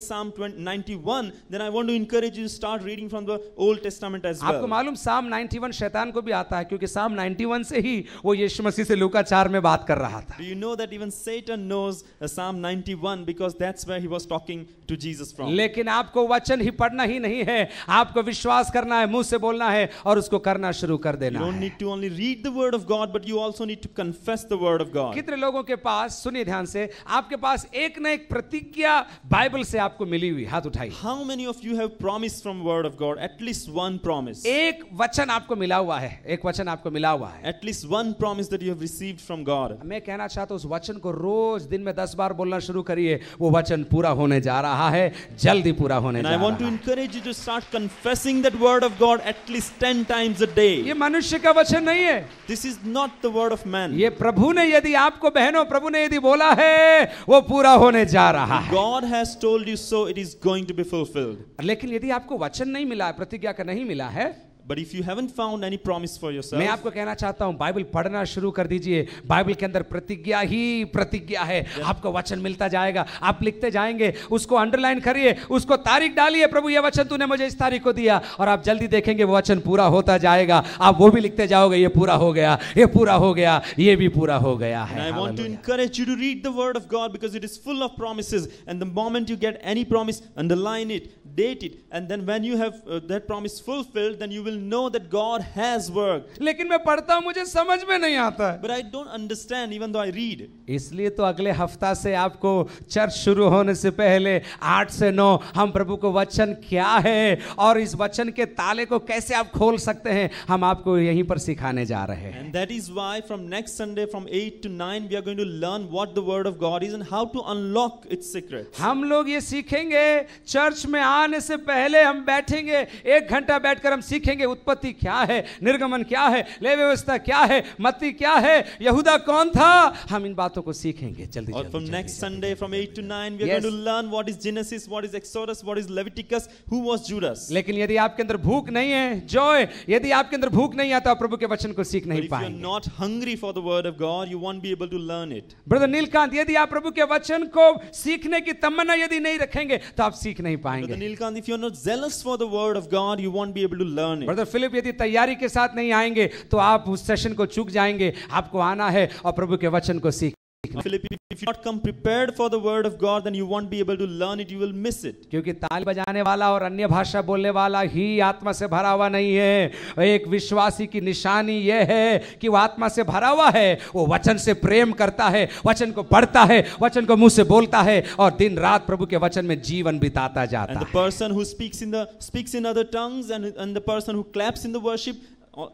Psalm 91, then I want to encourage you to start reading from the Old Testament as well. आपको मालूम Psalm 91 शैतान को भी आता है, क्योंकि Psalm 91 से ही वो यीशु मसीह से लूका 4 में बात कर रहा था. Do you know that even Satan knows Psalm 91 because that's where he was talking to Jesus from. लेकिन आपको वचन ही पढ़ना ही नहीं है, आपको विश्वास करना है, मुंह से बोलना है और उसको करना शुरू कर देना है. You don't need to only read the word of God, but you also need to confess the word of God. कितने लोगों के पास, सुनिए ध्यान से, आपके पास एक ना एक प्रतिज्ञा बाइबल से आपको मिली हुई? हाथ उठाइए. How many of you have promised from word of God? At least one promise. एक वचन आपको मिला हुआ है, एक वचन आपको मिला हुआ है. At least one promise that you have received from God. मैं कहना चाहता हूं उस वचन को रोज दिन में 10 बार बोलना शुरू करिए. वो वचन पूरा होने जा रहा है, जल्दी पूरा होने जा रहा है. And I want to encourage you to start confessing that word of God at least 10 times a day. ये मनुष्य का वचन नहीं है. This is not the word of man. ये प्रभु ने यदि आपको बहनों, प्रभु ने यदि बोला है, वो पूरा होने जा रहा है. God has told you so, it is going to be fulfilled. लेकिन यदि आपको वचन नहीं मिला, प्रतिज्ञा का नहीं मिला है, But if you haven't found any promise for yourself, मैं आपको कहना चाहता हूं बाइबल पढ़ना शुरू कर दीजिए. बाइबल के अंदर प्रतिज्ञा ही प्रतिज्ञा है. आपको वचन मिलता जाएगा, आप लिखते जाएंगे, उसको अंडरलाइन करिए, उसको तारीख डालिए. प्रभु ये वचन तूने मुझे इस तारीख को दिया, और आप जल्दी देखेंगे वो वचन पूरा होता जाएगा. आप वो भी लिखते जाओगे, ये पूरा हो गया, ये पूरा हो गया, ये भी पूरा हो गया है. I want to encourage you to read the word of God because it is full of promises, and the moment you get any promise, underline it, date it, and then when you have that promise fulfilled, then you will know that God has worked. लेकिन मैं पढ़ता हूं, मुझे समझ में नहीं आता है. But I don't understand even though I read. इसलिए तो अगले हफ्ता से आपको चर्च शुरू होने से पहले 8 से 9 हम प्रभु को वचन क्या है और इस वचन के ताले को कैसे आप खोल सकते हैं, हम आपको यहीं पर सिखाने जा रहे हैं. And that is why from next Sunday from 8 to 9 we are going to learn what the word of God is and how to unlock its secrets. हम लोग ये सीखेंगे. चर्च में आने से पहले हम बैठेंगे, 1 घंटा बैठकर हम सीखेंगे उत्पत्ति क्या है, निर्गमन क्या है, लेवी व्यवस्था क्या है, मत्ती क्या है, यहूदा कौन था. हम इन बातों को सीखेंगे जल्दी Or जल्दी. from next Sunday from 8 to 9 we are Yes. going to learn what is Genesis, what is Exodus, what is Leviticus, who was Judas. लेकिन यदि आपके अंदर भूख नहीं है, जॉय, यदि आपके अंदर भूख नहीं आता, प्रभु के वचन को सीख But नहीं if you are पाएंगे. not hungry for the word of God, you won't be able to learn it. Brother Nilkanth, यदि आप प्रभु के वचन को सीखने की तमन्ना यदि नहीं रखेंगे तो आप सीख नहीं Brother पाएंगे. Nilkant, if you are not zealous for the word of God, you won't be able to learn it. Brother Philip, यदि तैयारी के साथ नहीं आएंगे तो आप उस सेशन को चूक जाएंगे. आपको आना है और प्रभु के वचन को सीखना. Philip, if you not come prepared for the word of God, then you won't be able to learn it, you will miss it. क्योंकि ताल बजाने वाला और अन्य भाषा बोलने वाला ही आत्मा से भरा हुआ नहीं है. एक विश्वासी की निशानी यह है कि वो आत्मा से भरा हुआ है, वो वचन से प्रेम करता है, वचन को पढ़ता है, वचन को मुंह से बोलता है और दिन रात प्रभु के वचन में जीवन बिताता जाता And the है. person who speaks in other tongues and the person who claps in the worship,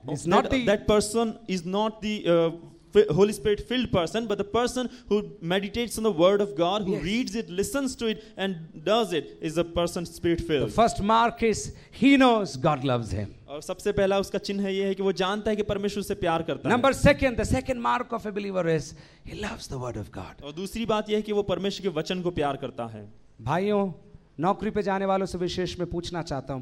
It's not that person is not the Holy Spirit filled person, but the person who meditates on the word of God, who Yes. reads it, listens to it and does it, is a person spirit The filled. first mark is he knows God loves him. और सबसे पहला उसका चिन्ह ये है कि वो जानता है कि परमेश्वर से प्यार करता है. The second mark of a believer is he loves the word of God. और दूसरी बात यह है कि वो परमेश्वर के वचन को प्यार करता है. भाइयों, नौकरी पे जाने वालों से विशेष में पूछना चाहता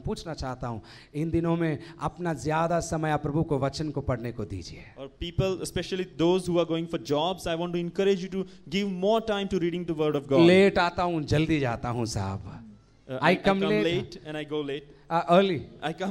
हूं इन दिनों में अपना ज्यादा समय आप प्रभु को वचन को पढ़ने को दीजिए. Or people, especially those who are going for jobs, I want to encourage you to give more time to reading the word of God. Late आता हूं, जल्दी जाता हूं साहब. I come late and I go late. Early. I go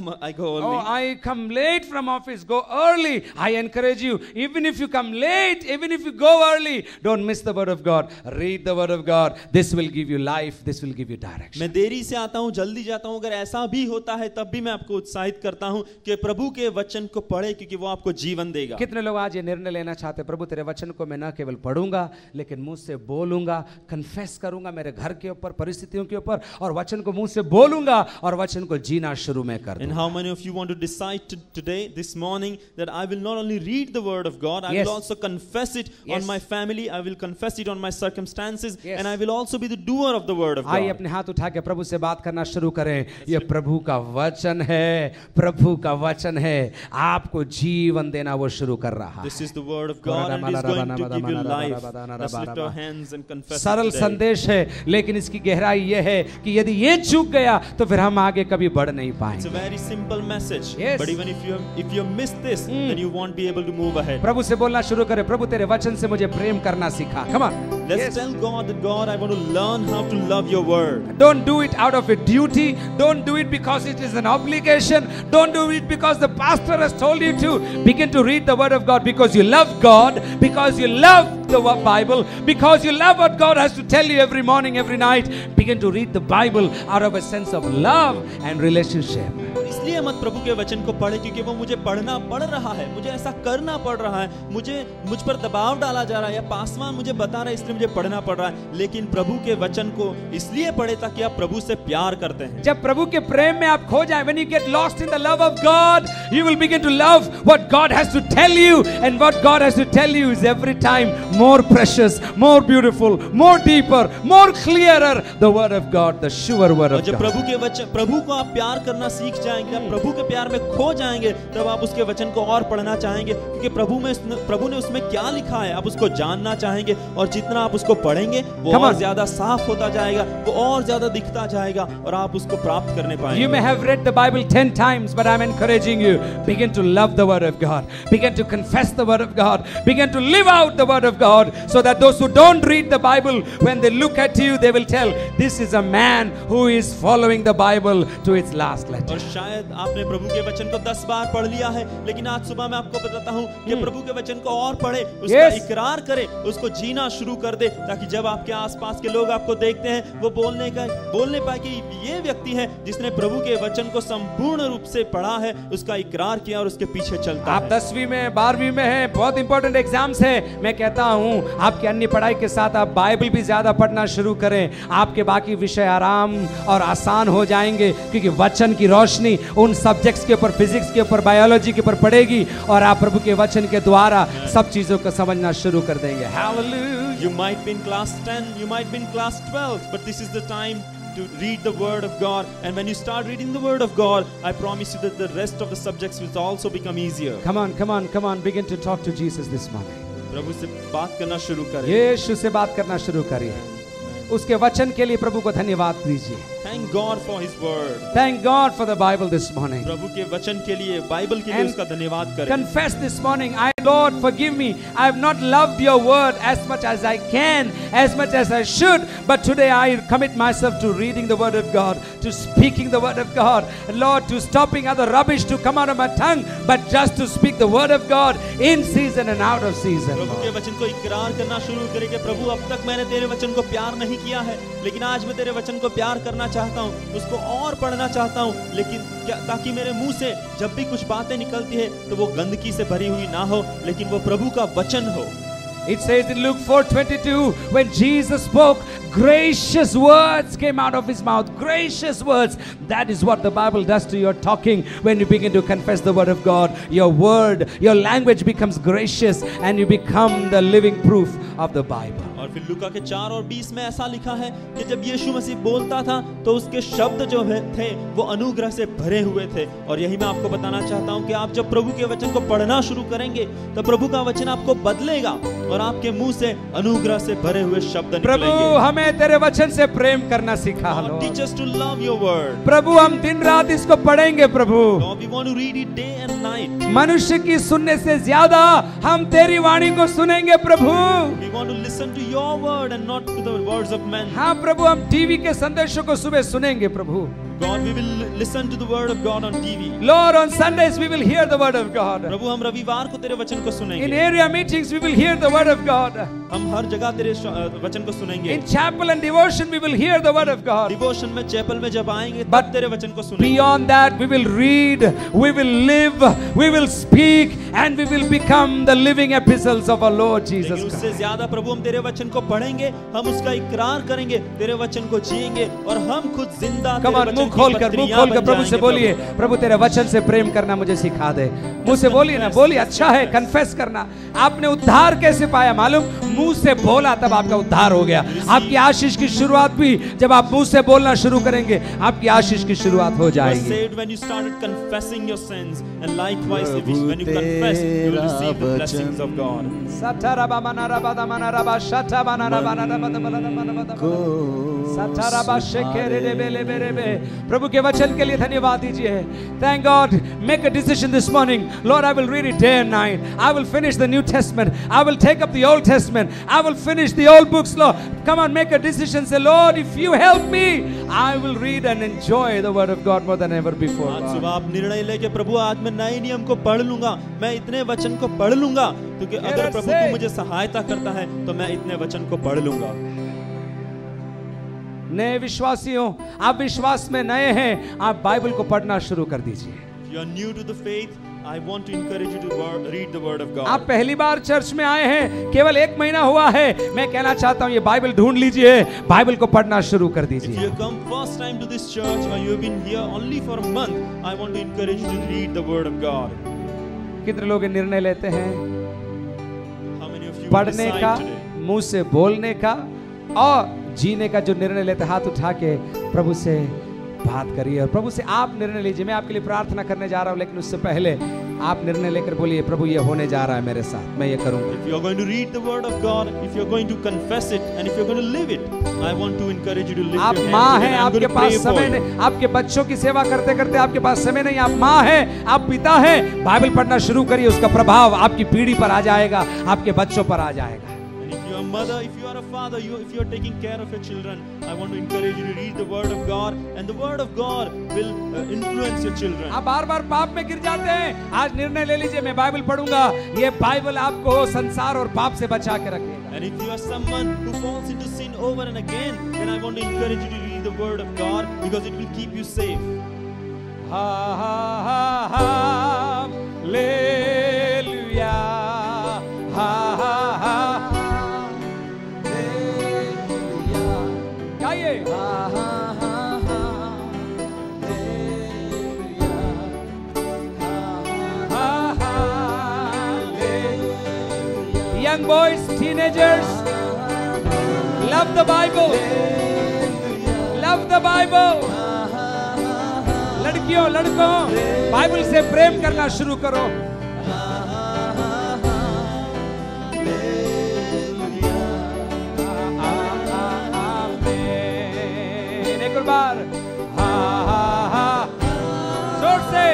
early. Oh, I come late from office. Go early. I encourage you. Even if you come late, even if you go early, don't miss the word of God. Read the word of God. This will give you life. This will give you direction. मैं देरी से आता हूँ, जल्दी जाता हूँ. अगर ऐसा भी होता है तब भी मैं आपको उत्साहित करता हूँ कि प्रभु के वचन को पढ़े, क्योंकि वो आपको जीवन देगा. कितने लोग आज ये निर्णय लेना चाहते हैं, प्रभु तेरे वचन को मैं न केवल पढ़ूंगा लेकिन मुंह से बोलूंगा, कन्फेस करूंगा मेरे घर के ऊपर, परिस्थितियों के ऊपर, और वचन को मुंह से बोलूंगा और वचन को जीना शुरू में कर. And how many of you want to decide today, this morning, that I will not only read the word of God, I Yes. will also confess it Yes. on my family, I will confess it on my circumstances, Yes. and I will also be the doer of the word of आइए God. अपने हाथ उठा के प्रभु से बात करना शुरू करें. ये प्रभु का वचन है, प्रभु का वचन है, आपको जीवन देना वो शुरू कर रहा है. This is the word of God and it is going to give you life. Let's lift our hands and confess सरल it today. संदेश है, लेकिन इसकी गहराई ये है कि यदि ये चूक गया तो फिर हम आगे कभी बढ़ नहीं It's a पाएंगे. very simple message, Yes. but even if you have missed this, then you won't be able to move ahead. प्रभु से बोलना शुरू करें, प्रभु तेरे वचन से मुझे प्रेम करना सिखा. Come on. Let's Yes. tell God that God, I want to learn how to love your word. Don't do it out of a duty. Don't do it because it is an obligation. Don't do it because the pastor has told you to. Begin to read the word of God because you love God, because you love the Bible, because you love what God has to tell you every morning, every night. Begin to read the Bible out of a sense of love and relationship. इसलिए मत प्रभु के वचन को पढ़े क्योंकि वो मुझे पढ़ना पड़ रहा है, मुझे ऐसा करना पड़ रहा है, मुझ पर दबाव डाला जा रहा है या पासवान मुझे बता रहा है इसलिए मुझे पढ़ना पड़ रहा है। लेकिन प्रभु के वचन को इसलिए पढ़े ताकि आप प्रभु से प्यार करते हैं। जब प्रभु के प्रेम में आप खो जाएं, when you get lost in the love of God, you will begin to love what God has to tell you, and what God has to tell you is every time more precious, more beautiful, more deeper, more clearer. The word of God, the sure word और of जब God. प्रभु को आप प्यार करना सीख जाएंगे, आप प्रभु के प्यार में खो जाएंगे, तब आप उसके वचन को और पढ़ना चाहेंगे क्योंकि प्रभु ने उसमें क्या लिखा है आप उसको जानना चाहेंगे, और जितना आप उसको पढ़ेंगे वो और ज्यादा साफ होता जाएगा, वो और ज्यादा दिखता जाएगा और आप उसको प्राप्त करने पाएंगे। You may have read the Bible 10 times, but I'm encouraging you, begin to love the word of God, begin to confess the word of God, begin to live out the word of God, so that those who don't read the Bible, when they look at you, they will tell, this is a man who is following the Bible to its last letter. और शायद आपने प्रभु के वचन को 10 बार पढ़ लिया है, लेकिन आज सुबह मैं आपको बताता हूँ कि प्रभु के वचन को और पढ़े, उसका इकरार करे, उसको जीना शुरू कर दे, ताकि जब आपके आसपास के लोग आपको देखते हैं वो बोलने पाए कि ये व्यक्ति है जिसने प्रभु के वचन को संपूर्ण रूप से पढ़ा है, उसका इकरार किया और उसके पीछे चलता आप 10वीं में 12वीं में हैं, बहुत इंपॉर्टेंट एग्जाम्स है। मैं कहता हूँ आपकी अन्य पढ़ाई के साथ आप बाइबल भी ज्यादा पढ़ना शुरू करें, आपके बाकी विषय आराम और आसान हो जाएंगे क्योंकि वचन की रोशनी उन सब्जेक्ट्स के ऊपर, फिजिक्स के ऊपर, बायोलॉजी के ऊपर पड़ेगी और आप प्रभु के वचन के द्वारा सब चीजों को समझना शुरू कर देंगे। Hallelujah. You might be in class 10, you might be in class 12, but this is the time to read the word of God, and when you start reading the word of God, I promise you that the rest of the subjects will also become easier. Come on, begin to talk to Jesus this morning. प्रभु से बात करना शुरू करें। यीशु से बात करना शुरू करिए, उसके वचन के लिए प्रभु को धन्यवाद दीजिए। Thank God for His word. Thank God for the Bible this morning. प्रभु के वचन के लिए, बाइबल के लिए उसका धन्यवाद करें। Confess this morning, Lord, forgive me. I have not loved your word as much as I can, as much as I should. But today I commit myself to reading the word of God, to speaking the word of God. Lord, to stopping other rubbish to come out of my tongue, but just to speak the word of God in season and out of season. प्रभु के वचन को इकरार करना शुरू करें कि प्रभु अब तक मैंने तेरे वचन को प्यार नहीं किया है, लेकिन आज मैं तेरे वचन को प्यार करना चाहता हूँ, उसको और पढ़ना चाहता हूँ, लेकिन ताकि मेरे मुंह से जब भी कुछ बातें निकलती है तो वो गंदगी से भरी हुई ना हो, लेकिन वो प्रभु का वचन हो। It says in Luke 4:22, when Jesus spoke, gracious words came out of his mouth. Gracious words. That is what the Bible does to your talking. When you begin to confess the word of God, your word, your language becomes gracious and you become the living proof of the Bible. और फिर लूका के 4 और 20 में ऐसा लिखा है कि जब यीशु मसीह बोलता था तो उसके शब्द जो थे वो अनुग्रह से भरे हुए थे। और यही मैं आपको बताना चाहता हूँ कि आप जब प्रभु के वचन को पढ़ना शुरू करेंगे तो प्रभु का वचन आपको बदलेगा और आपके मुंह से अनुग्रह से भरे हुए शब्द निकलेंगे। प्रभु हमें तेरे वचन से प्रेम करना सिखा। Teach us to love your word. प्रभु हम दिन रात इसको पढ़ेंगे प्रभु। Lord, we want to read it day and night. मनुष्य की सुनने से ज्यादा हम तेरी वाणी को सुनेंगे प्रभु। We want to listen to your word and not to the words of men. हाँ प्रभु, हम टीवी के संदेशों को सुबह सुनेंगे प्रभु। God, we will listen to the word of God on TV. Lord, on Sundays we will hear the word of God. प्रभु हम रविवार को तेरे वचन को सुनेंगे। In area meetings we will hear the word of God. हम हर जगह तेरे वचन को सुनेंगे। In chapel and devotion we will hear the word of God. Devotion में, चैपल में जब आएंगे तब तेरे वचन को सुनेंगे। Beyond that we will read, we will live, we will speak, and we will become the living epistles of our Lord Jesus Christ. उससे ज्यादा प्रभु हम तेरे वचन को पढ़ेंगे, हम उसका इकरार करेंगे, तेरे वचन को जिएंगे और हम खुद जिंदा तेरे वचन की पत्रियां बन प्रभु से बोलिए, प्रभु तेरे वचन से प्रेम करना मुझे सिखा दे। मुंह से बोलिए ना, बोलिए, अच्छा है कन्फेस करना। आपने उद्धार कैसे पाया मालूम? मुंह से बोला तब आपका उद्धार हो गया। आपकी आशीष की शुरुआत भी जब आप मुंह से बोलना शुरू करेंगे, आपकी आशीष की शुरुआत हो जाएगी। saved when you started confessing your sins, and likewise when you confess you will receive the blessings of God. प्रभु के वचन के लिए धन्यवाद दीजिए. Thank God. Make a decision this morning. Lord, I will read it day and night. I will finish the New Testament. I will take up the Old Testament. I will finish the old books, Lord. Come on, make a decision. Say, Lord, if you help me, I will read and enjoy the word of God more than ever before. आज सुबह आप निर्णय लेके प्रभु आज मैं नए नियम को पढ़ लूंगा, मैं इतने वचन को पढ़ लूंगा, क्योंकि अगर प्रभु को मुझे सहायता करता है तो मैं इतने वचन को पढ़ लूंगा. नए विश्वासियों, आप विश्वास में नए हैं, आप बाइबल को पढ़ना शुरू कर दीजिए. If you are new to the faith, I want to encourage you to read the word of God. आप पहली बार चर्च में आए हैं, केवल 1 महीना हुआ है, मैं कहना चाहता हूँ ये बाइबल ढूंढ लीजिए, बाइबल को पढ़ना शुरू कर If दीजिए. you come first time to this church or you have been here only for a month, I want to encourage you to read the word of God. कितने लोग ये निर्णय लेते हैं How many of you will पढ़ने का, decide today? मुंह से बोलने का और जीने का जो निर्णय लेते, हाथ उठा के प्रभु से बात करिए और प्रभु से आप निर्णय लीजिए. मैं आपके लिए प्रार्थना करने जा रहा हूं, लेकिन उससे पहले आप निर्णय लेकर बोलिए, प्रभु ये होने जा रहा है मेरे साथ, मैं ये करूंगा. If you are going to read the word of God, if you are going to confess it, and if you are going to live it, I want to encourage you to live आप your माँ hands हैं, and I'm going आपके to pray pass for समय you. नहीं, आपके बच्चों की सेवा करते करते आपके पास समय नहीं, आप माँ हैं, आप पिता हैं, बाइबल पढ़ना शुरू करिए, उसका प्रभाव आपकी पीढ़ी पर आ जाएगा, आपके बच्चों पर आ जाएगा. And if you are a mother, if you are a father, if you are taking care of your children, I want to encourage you to read the word of God, and the word of God will influence your children. आप बार बार पाप में गिर जाते हैं, आज निर्णय ले लीजिए, मैं बाइबल पढ़ूंगा. ये बाइबल आपको संसार और पाप से बचा के रखेगा. And if you are someone who falls into sin over and again, then I want to encourage you to read the word of God because it will keep you safe. Ha ha ha ha, hallelujah. Ha ha ha, hallelujah. गाइए. Ha ha ha ha, hallelujah. Ha ha, hallelujah. Young boys, teenagers, love the Bible. Love the Bible. लड़कियों लड़कों, Bible से प्रेम करना शुरू करो. एक और बार हा हा हा, जोर से.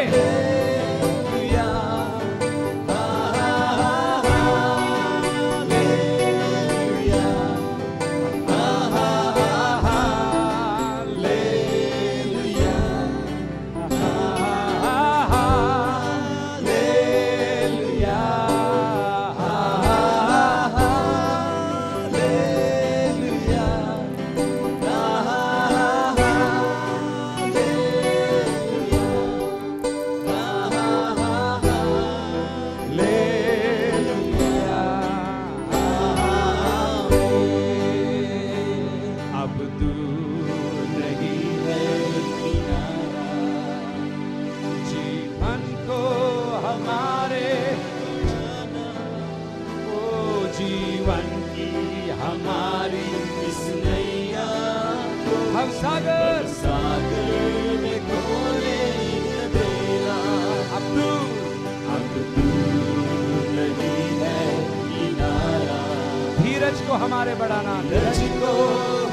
धीरज को हमारे बढ़ाना, धीरज को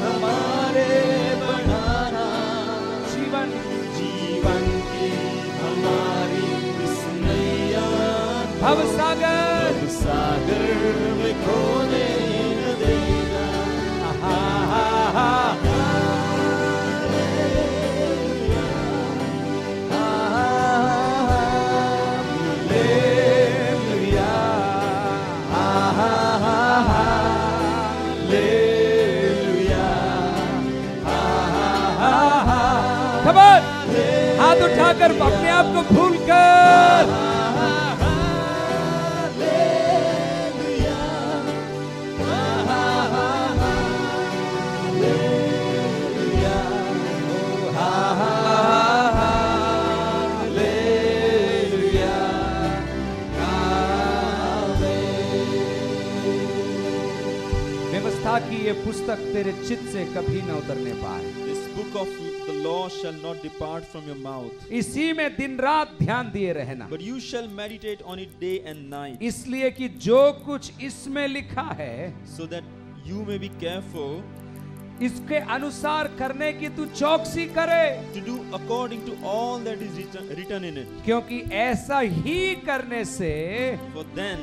हमारे बढ़ाना, जीवन जीवन की हमारी विस्मया, भवसागर सागर में खोने न देना. हा हा हा, हाथ उठाकर अपने आप को भूलकर व्यवस्था की ये पुस्तक तेरे चित्त से कभी न उतरने पाए. This book of the law shall not depart from your mouth. इसी में दिन रात ध्यान दिए रहना. But you shall meditate on it day and night. इसलिए कि जो कुछ इसमें लिखा है, so that you may be careful इसके अनुसार करने की तू चौकसी करे, to do according to all that is written in it. क्योंकि ऐसा ही करने से For then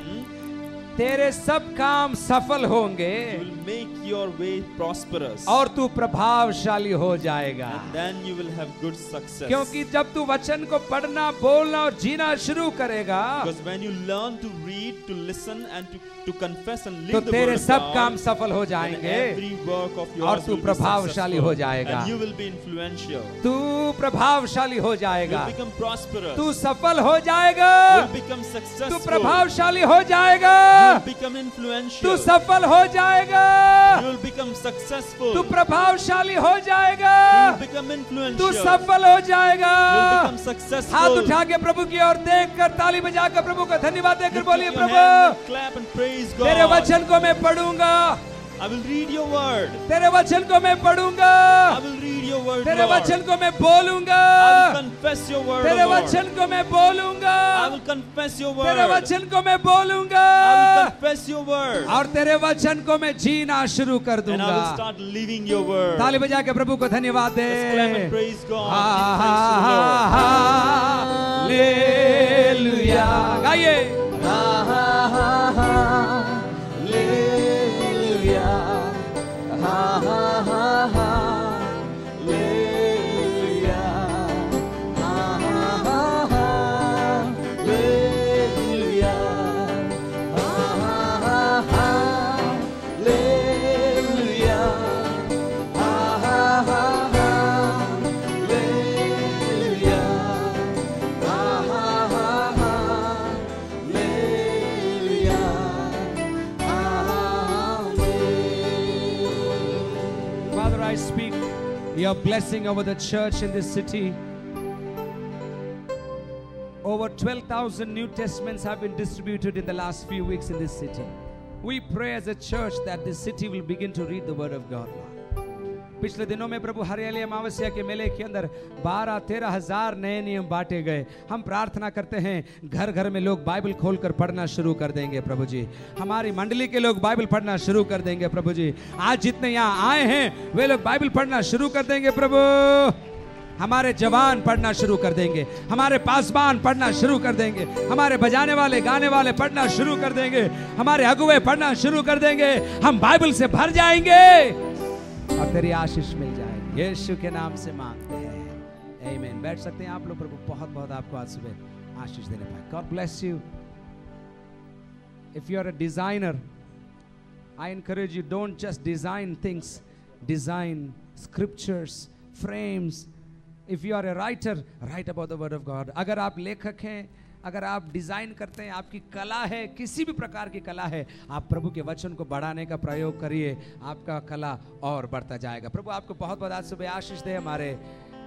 तेरे सब काम सफल होंगे you will make your way prosperous. और तू प्रभावशाली हो जाएगा। And then you will have good success. क्योंकि जब तू वचन को पढ़ना, बोलना और जीना शुरू करेगा, Because when you learn to read, to listen and to confess and तो live the तेरे word of सब God, काम सफल हो then जाएंगे every work of और yours तू will be प्रभावशाली हो successful. जाएगा। And you will be influential. तू प्रभावशाली हो You जाएगा, will become prosperous. तू सफल हो जाएगा, You will become तू successful. प्रभावशाली हो जाएगा, You will become तू influential. सफल हो जाएगा, You will become successful. तू प्रभावशाली हो जाएगा, You will become तू influential. सफल हो जाएगा। You will become हाथ successful. उठा के प्रभु की ओर देखकर, ताली बजाकर प्रभु को धन्यवाद देकर Lift up बोलिए, your Prabhu hands and clap and praise तेरे God. वचन को मैं पढ़ूंगा, I will read your word. तेरे वचन को मैं पढ़ूंगा, I will read your word, तेरे Lord. वचन को मैं बोलूंगा, I will confess your word, तेरे O Lord. वचन को मैं बोलूंगा, I will confess your word. तेरे वचन को मैं बोलूंगा, I will confess your word. और तेरे वचन को मैं जीना शुरू कर And I दूंगा। will start living your word. ताली बजा के प्रभु को धन्यवाद दे। Let's clap and praise God. Give thanks to the Lord. Hallelujah. गाइए। Father, I speak your blessing over the church in this city. Over 12,000 New Testaments have been distributed in the last few weeks in this city. We pray as a church that this city will begin to read the word of God, Lord. पिछले दिनों में प्रभु हरियाली अमावस्या के मेले के अंदर 12-13 हजार नए नियम बांटे गए। हम प्रार्थना करते हैं घर घर में लोग बाइबल खोलकर पढ़ना शुरू कर देंगे प्रभु जी। हमारी मंडली के लोग बाइबल पढ़ना शुरू कर देंगे प्रभु जी। आज जितने यहाँ आए हैं वे लोग बाइबल पढ़ना शुरू कर देंगे प्रभु। हमारे जवान पढ़ना शुरू कर देंगे, हमारे पासबान पढ़ना शुरू कर देंगे, हमारे बजाने वाले गाने वाले पढ़ना शुरू कर देंगे, हमारे अगुवे पढ़ना शुरू कर देंगे। हम बाइबल से भर जाएंगे और तेरी आशीष मिल जाएगी। यीशु के नाम से मांगते हैं, आमीन। बैठ सकते हैं आप लोग। प्रभु बहुत बहुत आपको आज सुबह आशीष देने पाए। God bless you. If you are a designer, I encourage you, don't just design things, design scriptures, frames. If you are a writer, write about the word of God. अगर आप लेखक हैं, अगर आप डिजाइन करते हैं, आपकी कला है, किसी भी प्रकार की कला है, आप प्रभु के वचन को बढ़ाने का प्रयोग करिए, आपका कला और बढ़ता जाएगा। प्रभु आपको बहुत बहुत आज सुबह आशीष दे। हमारे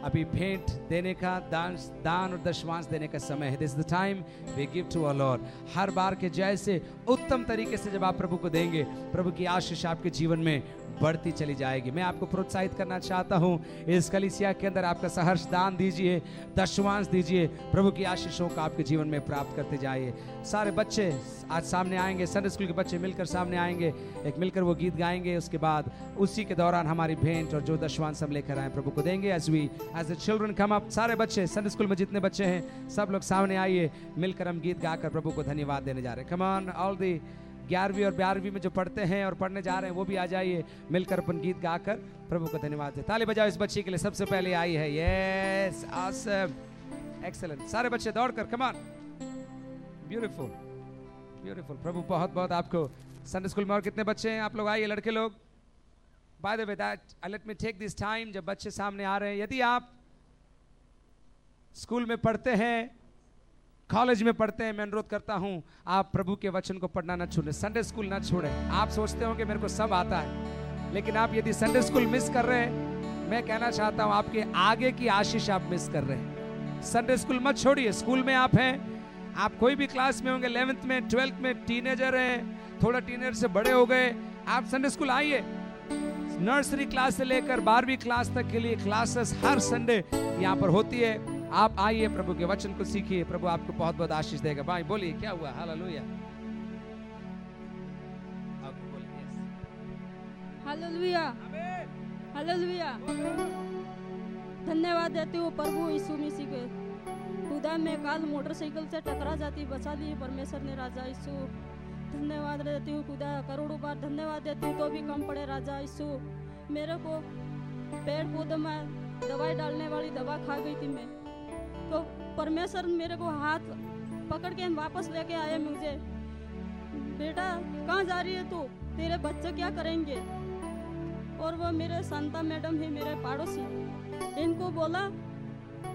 अभी भेंट देने का, दान और दशमांश देने का समय है। This is the time we give to our Lord. हर बार के जैसे उत्तम तरीके से जब आप प्रभु को देंगे, प्रभु की आशीष आपके जीवन में बढ़ती चली जाएगी। मैं आपको प्रोत्साहित करना चाहता हूं, इस कलीसिया के अंदर आपका सहर्ष दान दीजिए, दशमांश दीजिए, प्रभु की आशीषों को आपके जीवन में प्राप्त करते जाइए। सारे बच्चे आज सामने आएंगे, संडे स्कूल के बच्चे मिलकर सामने आएंगे, एक मिलकर वो गीत गाएंगे। उसके बाद उसी के दौरान हमारी भेंट और जो दशमांश हम लेकर आए प्रभु को देंगे। As the children come up, सारे बच्चे संडे स्कूल में जितने बच्चे हैं सब लोग सामने आइए, मिलकर हम गीत गाकर प्रभु को धन्यवाद देने जा रहे हैं। कम ऑन, ऑल दी 11वीं और 12वीं में जो पढ़ते हैं और पढ़ने जा रहे हैं वो भी आ जाइए, मिलकर अपन गीत गाकर प्रभु को धन्यवाद दें। ताली बजाओ इस बच्ची के लिए, सबसे पहले आई है। Yes, awesome, excellent. सारे बच्चे दौड़कर, कम ऑन, ब्यूटीफुल ब्यूटीफुल। प्रभु बहुत बहुत आपको। संडे स्कूल में और कितने बच्चे हैं आप लोग? आइए लड़के लोग। By the way that let me take this time, जब बच्चे सामने आ रहे हैं, यदि आप स्कूल में पढ़ते हैं, कॉलेज में पढ़ते हैं, मैं अनुरोध करता हूं आप प्रभु के वचन को पढ़ना न छोड़ें, संडे स्कूल न छोड़ें। आप सोचते हो कि मेरे को सब आता है, लेकिन आप यदि संडे स्कूल मिस कर रहे हैं, मैं कहना चाहता हूं आपके आगे की आशीष आप मिस कर रहे हैं। संडे स्कूल मत छोड़िए। स्कूल में आप हैं, आप कोई भी क्लास में होंगे, 11th में, 12th में, टीनेजर हैं, थोड़ा टीनेजर से बड़े हो गए, आप संडे स्कूल आइए। नर्सरी क्लास से लेकर 12वीं क्लास तक के लिए क्लासेस हर संडे यहाँ पर होती है। आप आइए, प्रभु के वचन को सीखिए, प्रभु आपको बहुत बहुत आशीष देगा। भाई बोलिए, क्या हुआ? Hallelujah, hallelujah. हालेलुया। धन्यवाद देती हूँ प्रभु यीशु मसीह के। खुदा मैं काल मोटरसाइकिल से टकरा जाती, बचा ली परमेश्वर ने राजा यीशु। धन्यवाद देती हूँ खुदा, करोड़ों बार धन्यवाद देती हूँ तो भी कम पड़े राजा यीशु। मेरे को पेड़ पौधे में दवाई डालने वाली दवा खा गई थी मैं, तो परमेश्वर मेरे को हाथ पकड़ के वापस लेके आए मुझे। बेटा कहाँ जा रही है तू, तेरे बच्चे क्या करेंगे? और वो मेरे शांता मैडम है, मेरे पड़ोसी, इनको बोला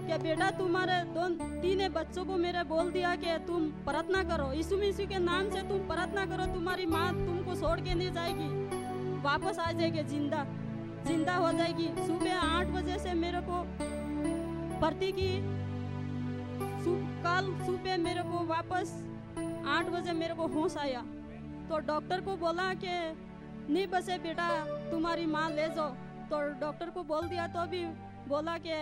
कि बेटा तुम्हारे 2-3 बच्चों को मेरे बोल दिया कि तुम प्रार्थना करो, यीशु मसीह के नाम से तुम प्रार्थना करो, तुम्हारी माँ तुमको छोड़ के नहीं जाएगी, वापस आ जाएगी, जिंदा हो जाएगी। सुबह 8 बजे से मेरे को भर्ती की, कल सुबह मेरे को वापस 8 बजे मेरे को होश आया, तो डॉक्टर को बोला कि नहीं बचे बेटा, तुम्हारी माँ ले जाओ। तो डॉक्टर को बोल दिया, तो भी बोला कि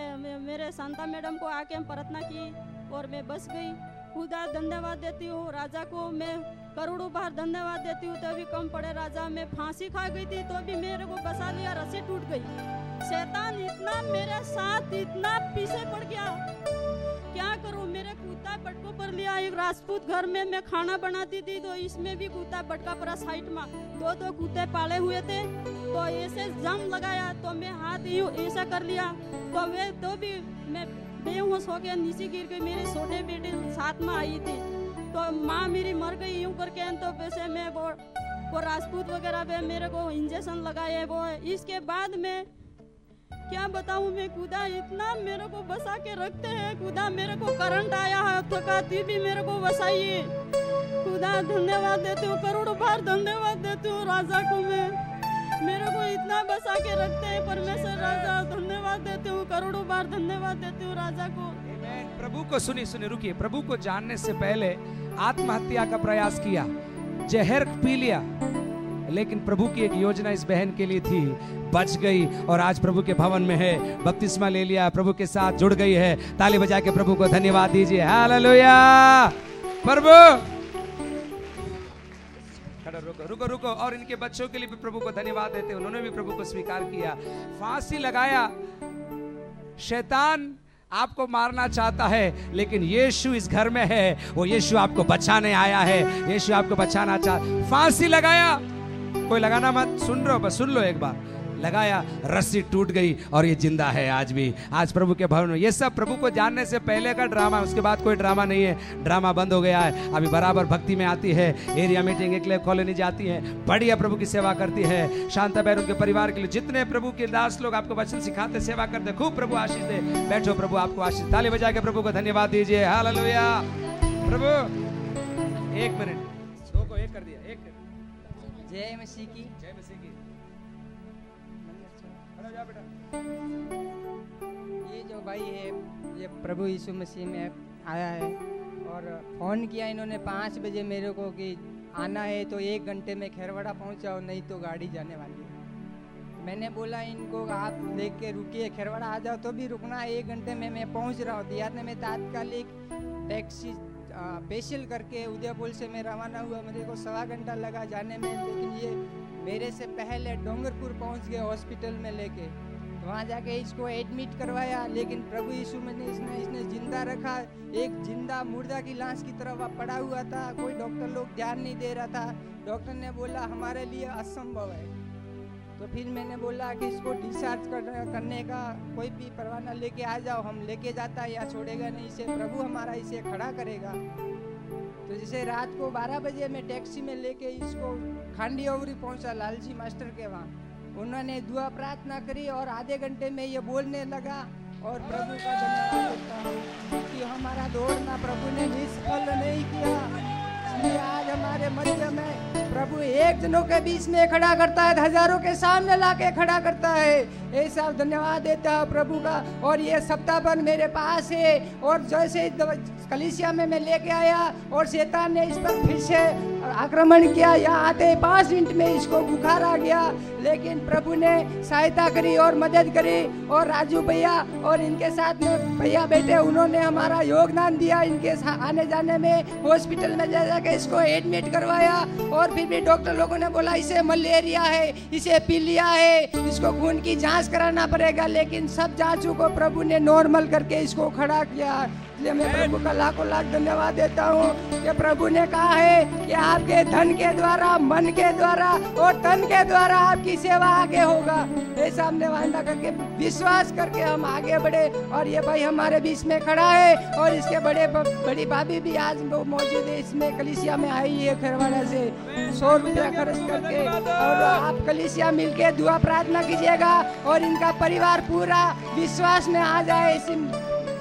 मेरे शांता मैडम को आके प्रार्थना की और मैं बच गई। खुदा धन्यवाद देती हूँ, राजा को मैं करोड़ों बार धन्यवाद देती हूँ, तो भी कम पड़े राजा। मैं फांसी खा गई थी तो भी मेरे को बचा लिया, रस्सी टूट गई। शैतान इतना मेरे साथ इतना पीछे पड़ गया, क्या करूं? मेरे कुत्ता बटको पर लिया। एक राजपूत घर में मैं खाना बनाती थी, तो इसमें भी कुत्ता बटका पड़ा साइड में। 2 कुत्ते पाले हुए थे, तो ऐसे जम लगाया, तो मैं हाथ यूं ऐसा कर लिया, तो वे तो भी मैं बेहोश हो गया, नीचे गिर गई। मेरी छोटे बेटी साथ में आई थी, तो माँ मेरी मर गई यूं करके। तो वैसे मैं वो राजपूत वगैरह पे मेरे को इंजेक्शन लगाए वो। इसके बाद में क्या बताऊं मैं, खुदा इतना मेरे को बचा के रखते हैं। खुदा मेरे को करंट आया है, थकाती भी मेरे को बचाइए। खुदा धन्यवाद देती हूँ, करोड़ों बार धन्यवाद देती हूँ राजा को। मैं मेरे को इतना बचा के रखते हैं परमेश्वर राजा, धन्यवाद देती हूँ, करोड़ों बार धन्यवाद देती हूँ राजा को। प्रभु को सुनिए, रुकिए। प्रभु को जानने से पहले आत्महत्या का प्रयास किया, जहर पी लिया, लेकिन प्रभु की एक योजना इस बहन के लिए थी, बच गई और आज प्रभु के भवन में है, बपतिस्मा ले लिया, प्रभु के साथ जुड़ गई है। ताली बजा के प्रभु को धन्यवाद दीजिए। हालेलुया। प्रभु रुको और इनके बच्चों के लिए भी प्रभु को धन्यवाद देते, उन्होंने भी प्रभु को स्वीकार किया। फांसी लगाया, शैतान आपको मारना चाहता है, लेकिन यीशु इस घर में है, वो यीशु आपको बचाने आया है, यीशु आपको बचाना फांसी लगाया, कोई लगाना मत, सुन रहे हो, बस सुन लो एक बार। लगाया, रस्सी टूट गई और ये जिंदा है आज भी, आज प्रभु के भवन में। ये सब प्रभु को जानने से पहले का ड्रामा, उसके बाद कोई ड्रामा नहीं है, ड्रामा बंद हो गया है। अभी बराबर भक्ति में आती है, एरिया मीटिंग एक कॉलोनी जाती है, बढ़िया प्रभु की सेवा करती है। शांता बहन उनके परिवार के लिए, जितने प्रभु के दास लोग आपको वचन सिखाते, सेवा करते, खूब प्रभु आशीष दे। बैठो, प्रभु आपको आशीष। ताली बजा के प्रभु को धन्यवाद दीजिए। हालेलुया। प्रभु 1 मिनट, 2 को 1 कर दिया, 1 जय मसीह की, जय मसीह की। ये जो भाई है, ये प्रभु यीशु मसीह में आया है और फ़ोन किया इन्होंने 5 बजे मेरे को कि आना है, तो 1 घंटे में खैरवाड़ा पहुंचाओ, नहीं तो गाड़ी जाने वाली है। मैंने बोला इनको आप देख के रुकिए, खैरवाड़ा आ जाओ, तो भी रुकना है, 1 घंटे में मैं पहुंच रहा हूँ। दियाद में तात्कालिक टैक्सी स्पेशल करके उदयपुर से मैं रवाना हुआ। मेरे को 1.25 घंटा लगा जाने में, लेकिन ये मेरे से पहले डोंगरपुर पहुंच गए हॉस्पिटल में लेके। वहाँ जाके इसको एडमिट करवाया, लेकिन प्रभु यीशु ने इसने जिंदा रखा। एक जिंदा मुर्दा की लाश की तरफ पड़ा हुआ था, कोई डॉक्टर लोग ध्यान नहीं दे रहा था। डॉक्टर ने बोला हमारे लिए असंभव है। तो फिर मैंने बोला कि इसको डिस्चार्ज करने का कोई भी परवाना लेके आ जाओ, हम लेके जाता है या छोड़ेगा नहीं इसे, प्रभु हमारा इसे खड़ा करेगा। तो जैसे रात को 12 बजे मैं टैक्सी में लेके इसको खांडी ओवरी पहुंचा, लालजी मास्टर के वहाँ। उन्होंने दुआ प्रार्थना करी और आधे घंटे में ये बोलने लगा और प्रभु का धन्यवाद करता हूँ, क्योंकि हमारा दौड़ना प्रभु ने निष्फल नहीं किया। इसलिए आज हमारे मध्य में प्रभु एक जनों के बीच में खड़ा करता है, हजारों के सामने लाके खड़ा करता है। ऐसा धन्यवाद देता है प्रभु का। और ये सप्ताह भर मेरे पास है, और जैसे कलीसिया में मैं लेके आया और शैतान ने इस पर फिर से आक्रमण किया। यहाँ आते 5 मिनट में इसको बुखार आ गया, लेकिन प्रभु ने सहायता करी और मदद करी। और राजू भैया और इनके साथ में भैया बेटे, उन्होंने हमारा योगदान दिया इनके आने जाने में। हॉस्पिटल में जा जाके इसको एडमिट करवाया और फिर भी डॉक्टर लोगों ने बोला इसे मलेरिया है, इसे पीलिया है, इसको खून की जांच कराना पड़ेगा। लेकिन सब जांचों को प्रभु ने नॉर्मल करके इसको खड़ा किया। इसलिए मैं प्रभु का लाखों लाख धन्यवाद देता हूँ कि प्रभु ने कहा है कि आपके धन के द्वारा, मन के द्वारा और तन के द्वारा आपकी सेवा आगे होगा। ऐसा हमने वादा करके विश्वास करके हम आगे बढ़े। और ये भाई हमारे बीच में खड़ा है और इसके बड़ी भाभी भी आज मौजूद है, इसमें कलीसिया में आई है खरवाड़ा से 100 रुपया खर्च करके। और आप कलीसिया मिलके दुआ प्रार्थना कीजिएगा और इनका परिवार पूरा विश्वास में आ जाए,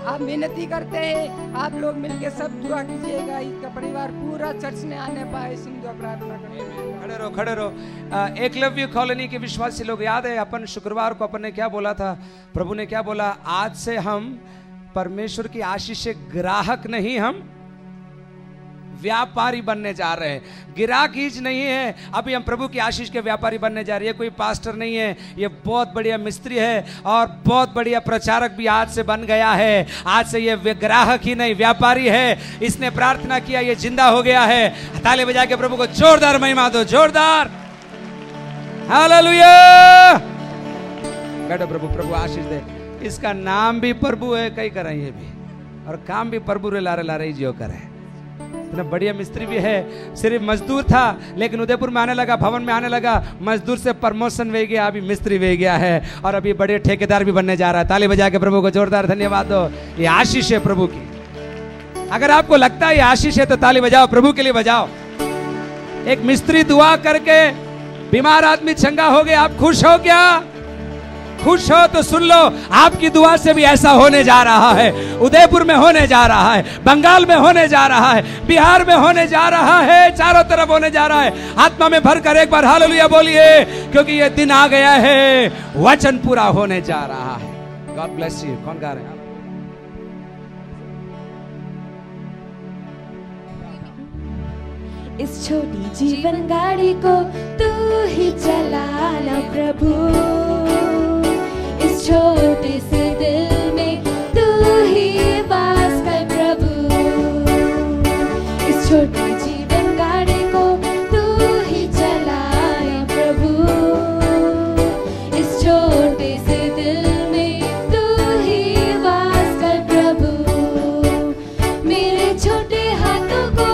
आप विनती करते हैं। आप लोग मिलके सब दुआ कीजिएगा, इसका परिवार पूरा चर्च में आने पाए, दुआ प्रार्थना करते हैं। खड़े रहो, खड़े रहो। एकलव्य कॉलोनी के विश्वासी लोग, याद है अपन शुक्रवार को अपन ने क्या बोला था? प्रभु ने क्या बोला? आज से हम परमेश्वर की आशीष से ग्राहक नहीं, हम व्यापारी बनने जा रहे हैं। गिराक हीच नहीं है, अभी हम प्रभु की आशीष के व्यापारी बनने जा रहे हैं। ये कोई पास्टर नहीं है, ये बहुत बढ़िया मिस्त्री है और बहुत बढ़िया प्रचारक भी आज से बन गया है। आज से ये ग्राहक ही नहीं, व्यापारी है। इसने प्रार्थना किया, ये जिंदा हो गया है। ताली बजा के प्रभु को जोरदार महिमा दो, जोरदार हालेलुया। बैठो, प्रभु आशीष दे। इसका नाम भी प्रभु है, कई कर ये भी, और काम भी प्रभु रे लारे लारे जियो करे। इतना बढ़िया मिस्त्री भी है। सिर्फ मजदूर था, लेकिन उदयपुर में आने लगा, भवन में आने लगा, मजदूर से प्रमोशन वे गया, अभी मिस्त्री वे गया है और अभी बड़े ठेकेदार भी बनने जा रहा है। ताली बजा के प्रभु को जोरदार धन्यवाद दो। ये आशीष है प्रभु की। अगर आपको लगता है ये आशीष है तो ताली बजाओ, प्रभु के लिए बजाओ। एक मिस्त्री दुआ करके बीमार आदमी चंगा हो गया, आप खुश हो क्या? खुश हो तो सुन लो, आपकी दुआ से भी ऐसा होने जा रहा है। उदयपुर में होने जा रहा है, बंगाल में होने जा रहा है, बिहार में होने जा रहा है, चारों तरफ होने जा रहा है। आत्मा में भरकर एक बार हालेलुया बोलिए, क्योंकि ये दिन आ गया है, वचन पूरा होने जा रहा है। God bless you. कौन गा रहे हैं? इस छोटी जीवन गाड़ी को तू ही चलाना प्रभु, इस छोटे से दिल में तू ही वास कर प्रभु, इस छोटी जीवन गाड़ी को तू ही चलाना प्रभु, इस छोटे से दिल में तू ही वास कर प्रभु। मेरे छोटे हाथों को,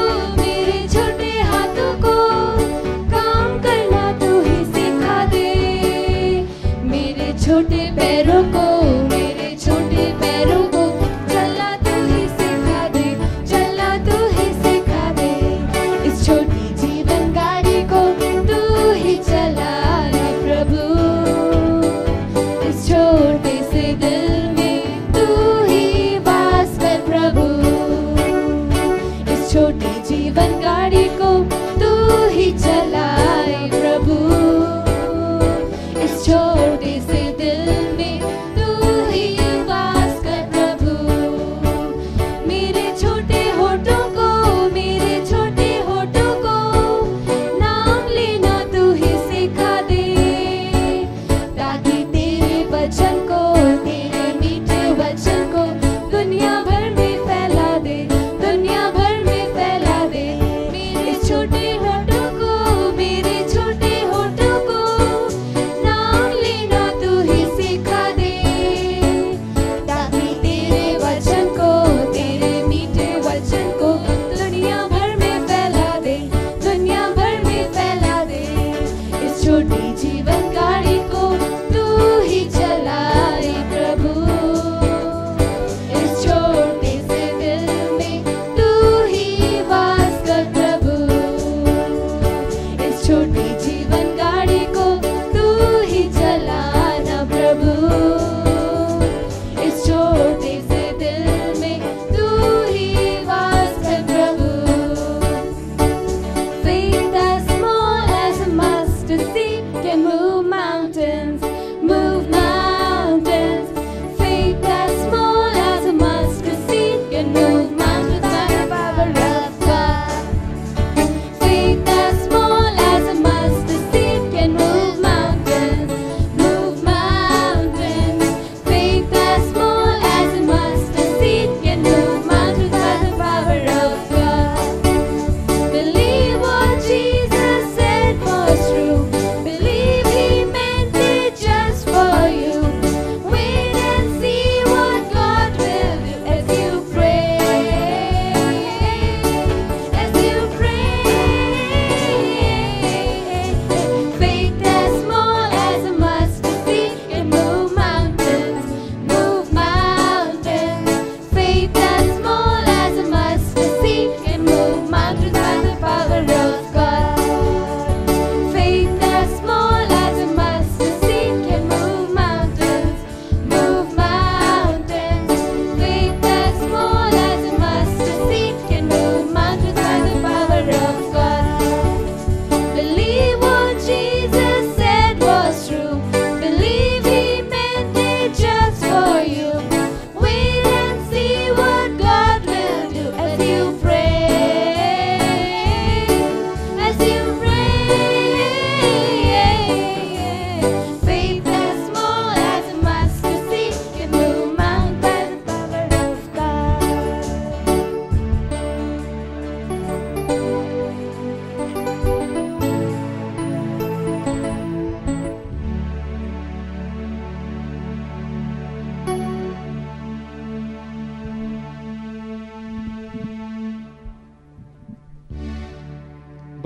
छोटे पैरों को, मेरे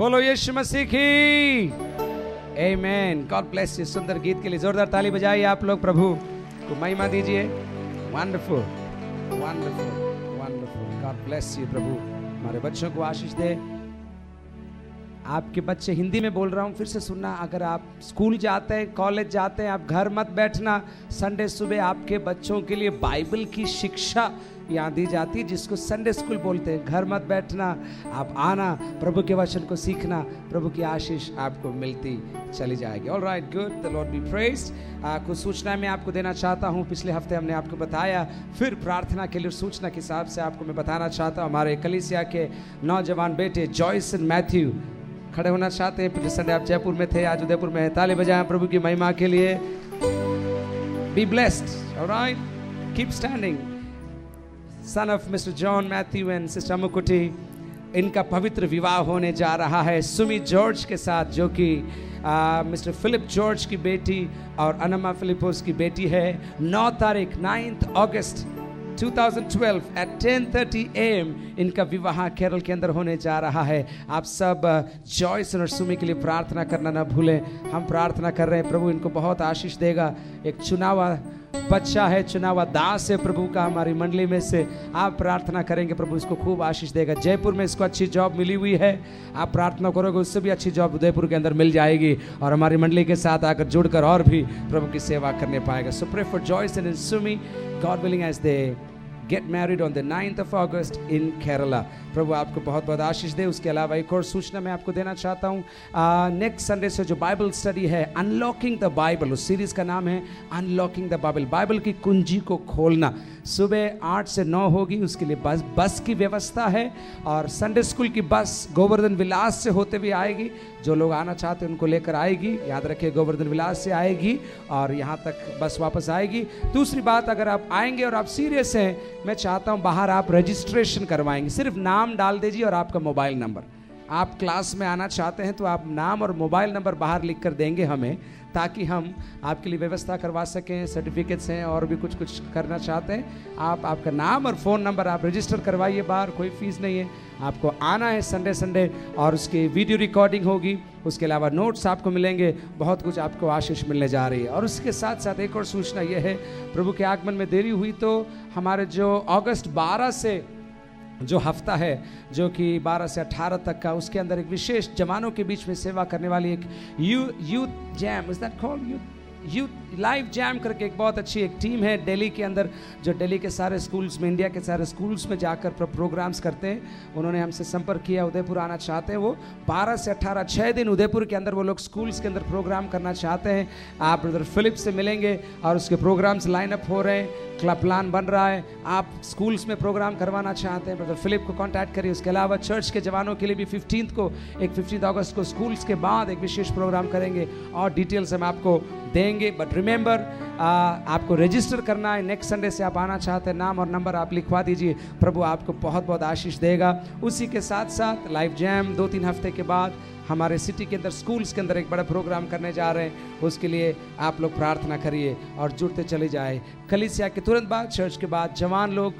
बोलो यीशु मसीह की आमेन। God bless you. सुंदर गीत के लिए जोरदार ताली बजाइए आप लोग, प्रभु को महिमा दीजिए। Wonderful wonderful wonderful. God bless you. प्रभु हमारे बच्चों को आशीष दे। आपके बच्चे, हिंदी में बोल रहा हूँ, फिर से सुनना। अगर आप स्कूल जाते हैं, कॉलेज जाते हैं, आप घर मत बैठना। संडे सुबह आपके बच्चों के लिए बाइबल की शिक्षा यहाँ दी जाती, जिसको संडे स्कूल बोलते हैं। घर मत बैठना, आप आना, प्रभु के वचन को सीखना, प्रभु की आशीष आपको मिलती चली जाएगी। All right, good, the Lord be praised. कुछ सूचना मैं आपको देना चाहता हूँ। पिछले हफ्ते हमने आपको बताया, फिर प्रार्थना के लिए सूचना के हिसाब से आपको मैं बताना चाहता हूँ। हमारे कलीसिया के नौजवान बेटे जॉयस एंड मैथ्यू खड़े होना चाहते हैं। पिछले संडे आप जयपुर में थे, आज उदयपुर में है। ताली बजाएं प्रभु की महिमा के लिए। Be blessed. Alright, keep standing. Son of mister John Matthew and sister Mukuti, इनका पवित्र विवाह होने जा रहा है सुमी जॉर्ज के साथ, जो कि मिस्टर फिलिप जॉर्ज की बेटी और अनमा फिलिपोस की बेटी है। 9 तारीख 9 अगस्त 2012 at 10:30 AM इनका विवाह केरल के अंदर होने जा रहा है। आप सब जॉयस और सुमी के लिए प्रार्थना करना ना भूलें। हम प्रार्थना कर रहे हैं, प्रभु इनको बहुत आशीष देगा। एक चुनावा बच्चा है, चुनावा दास है प्रभु का हमारी मंडली में से। आप प्रार्थना करेंगे, प्रभु इसको खूब आशीष देगा। जयपुर में इसको अच्छी जॉब मिली हुई है, आप प्रार्थना करोगे उससे भी अच्छी जॉब उदयपुर के अंदर मिल जाएगी और हमारी मंडली के साथ आकर जुड़कर और भी प्रभु की सेवा करने पाएगा। So pray for Joyce and Sumi, God willing, as they get married on the 9th of August in Kerala. प्रभु आपको बहुत बहुत आशीष दे। उसके अलावा एक और सूचना मैं आपको देना चाहता हूँ। नेक्स्ट संडे से जो बाइबल स्टडी है, अनलॉकिंग द बाइबल, उस सीरीज का नाम है अनलॉकिंग द बाइबल, बाइबल की कुंजी को खोलना। सुबह 8 से 9 होगी। उसके लिए बस की व्यवस्था है और संडे स्कूल की बस गोवर्धन विलास से होते हुए आएगी। जो लोग आना चाहते हैं उनको लेकर आएगी। याद रखिए, गोवर्धन विलास से आएगी और यहाँ तक बस वापस आएगी। दूसरी बात, अगर आप आएंगे और आप सीरियस हैं, मैं चाहता हूँ बाहर आप रजिस्ट्रेशन करवाएंगे। सिर्फ नाम डाल दीजिए और आपका मोबाइल नंबर। आप क्लास में आना चाहते हैं तो आप नाम और मोबाइल नंबर बाहर लिख कर देंगे हमें, ताकि हम आपके लिए व्यवस्था करवा सकें। सर्टिफिकेट्स हैं और भी कुछ करना चाहते हैं, आप आपका नाम और फ़ोन नंबर आप रजिस्टर करवाइए बाहर। कोई फीस नहीं है, आपको आना है संडे और उसकी वीडियो रिकॉर्डिंग होगी। उसके अलावा नोट्स आपको मिलेंगे। बहुत कुछ आपको आशीष मिलने जा रही है। और उसके साथ साथ एक और सूचना यह है, प्रभु के आगमन में देरी हुई तो हमारे जो अगस्त 12 से जो हफ्ता है, जो कि 12 से 18 तक का, उसके अंदर एक विशेष जवानों के बीच में सेवा करने वाली एक youth jam, is that called youth live jam करके एक बहुत अच्छी एक टीम है दिल्ली के अंदर, जो दिल्ली के सारे स्कूल्स में, इंडिया के सारे स्कूल्स में जाकर प्रोग्राम्स करते हैं। उन्होंने हमसे संपर्क किया, उदयपुर आना चाहते हैं वो। 12 से 18 6 दिन उदयपुर के अंदर वो लोग स्कूल्स के अंदर प्रोग्राम करना चाहते हैं। आप ब्रदर फिलिप से मिलेंगे और उसके प्रोग्राम्स लाइन अप हो रहे हैं, क्लब प्लान बन रहा है। आप स्कूल्स में प्रोग्राम करवाना चाहते हैं, ब्रदर फिलिप को कांटेक्ट करिए। उसके अलावा चर्च के जवानों के लिए भी 15 अगस्त को स्कूल्स के बाद एक विशेष प्रोग्राम करेंगे और डिटेल्स हम आपको देंगे। बट रिमेंबर, आपको रजिस्टर करना है। नेक्स्ट संडे से आप आना चाहते हैं, नाम और नंबर आप लिखवा दीजिए। प्रभु आपको बहुत बहुत आशीष देगा। उसी के साथ साथ लाइव जैम 2-3 हफ्ते के बाद हमारे सिटी के अंदर स्कूल्स के अंदर एक बड़ा प्रोग्राम करने जा रहे हैं। उसके लिए आप लोग प्रार्थना करिए और जुड़ते चले जाए। कलीसिया के तुरंत बाद, चर्च के बाद जवान लोग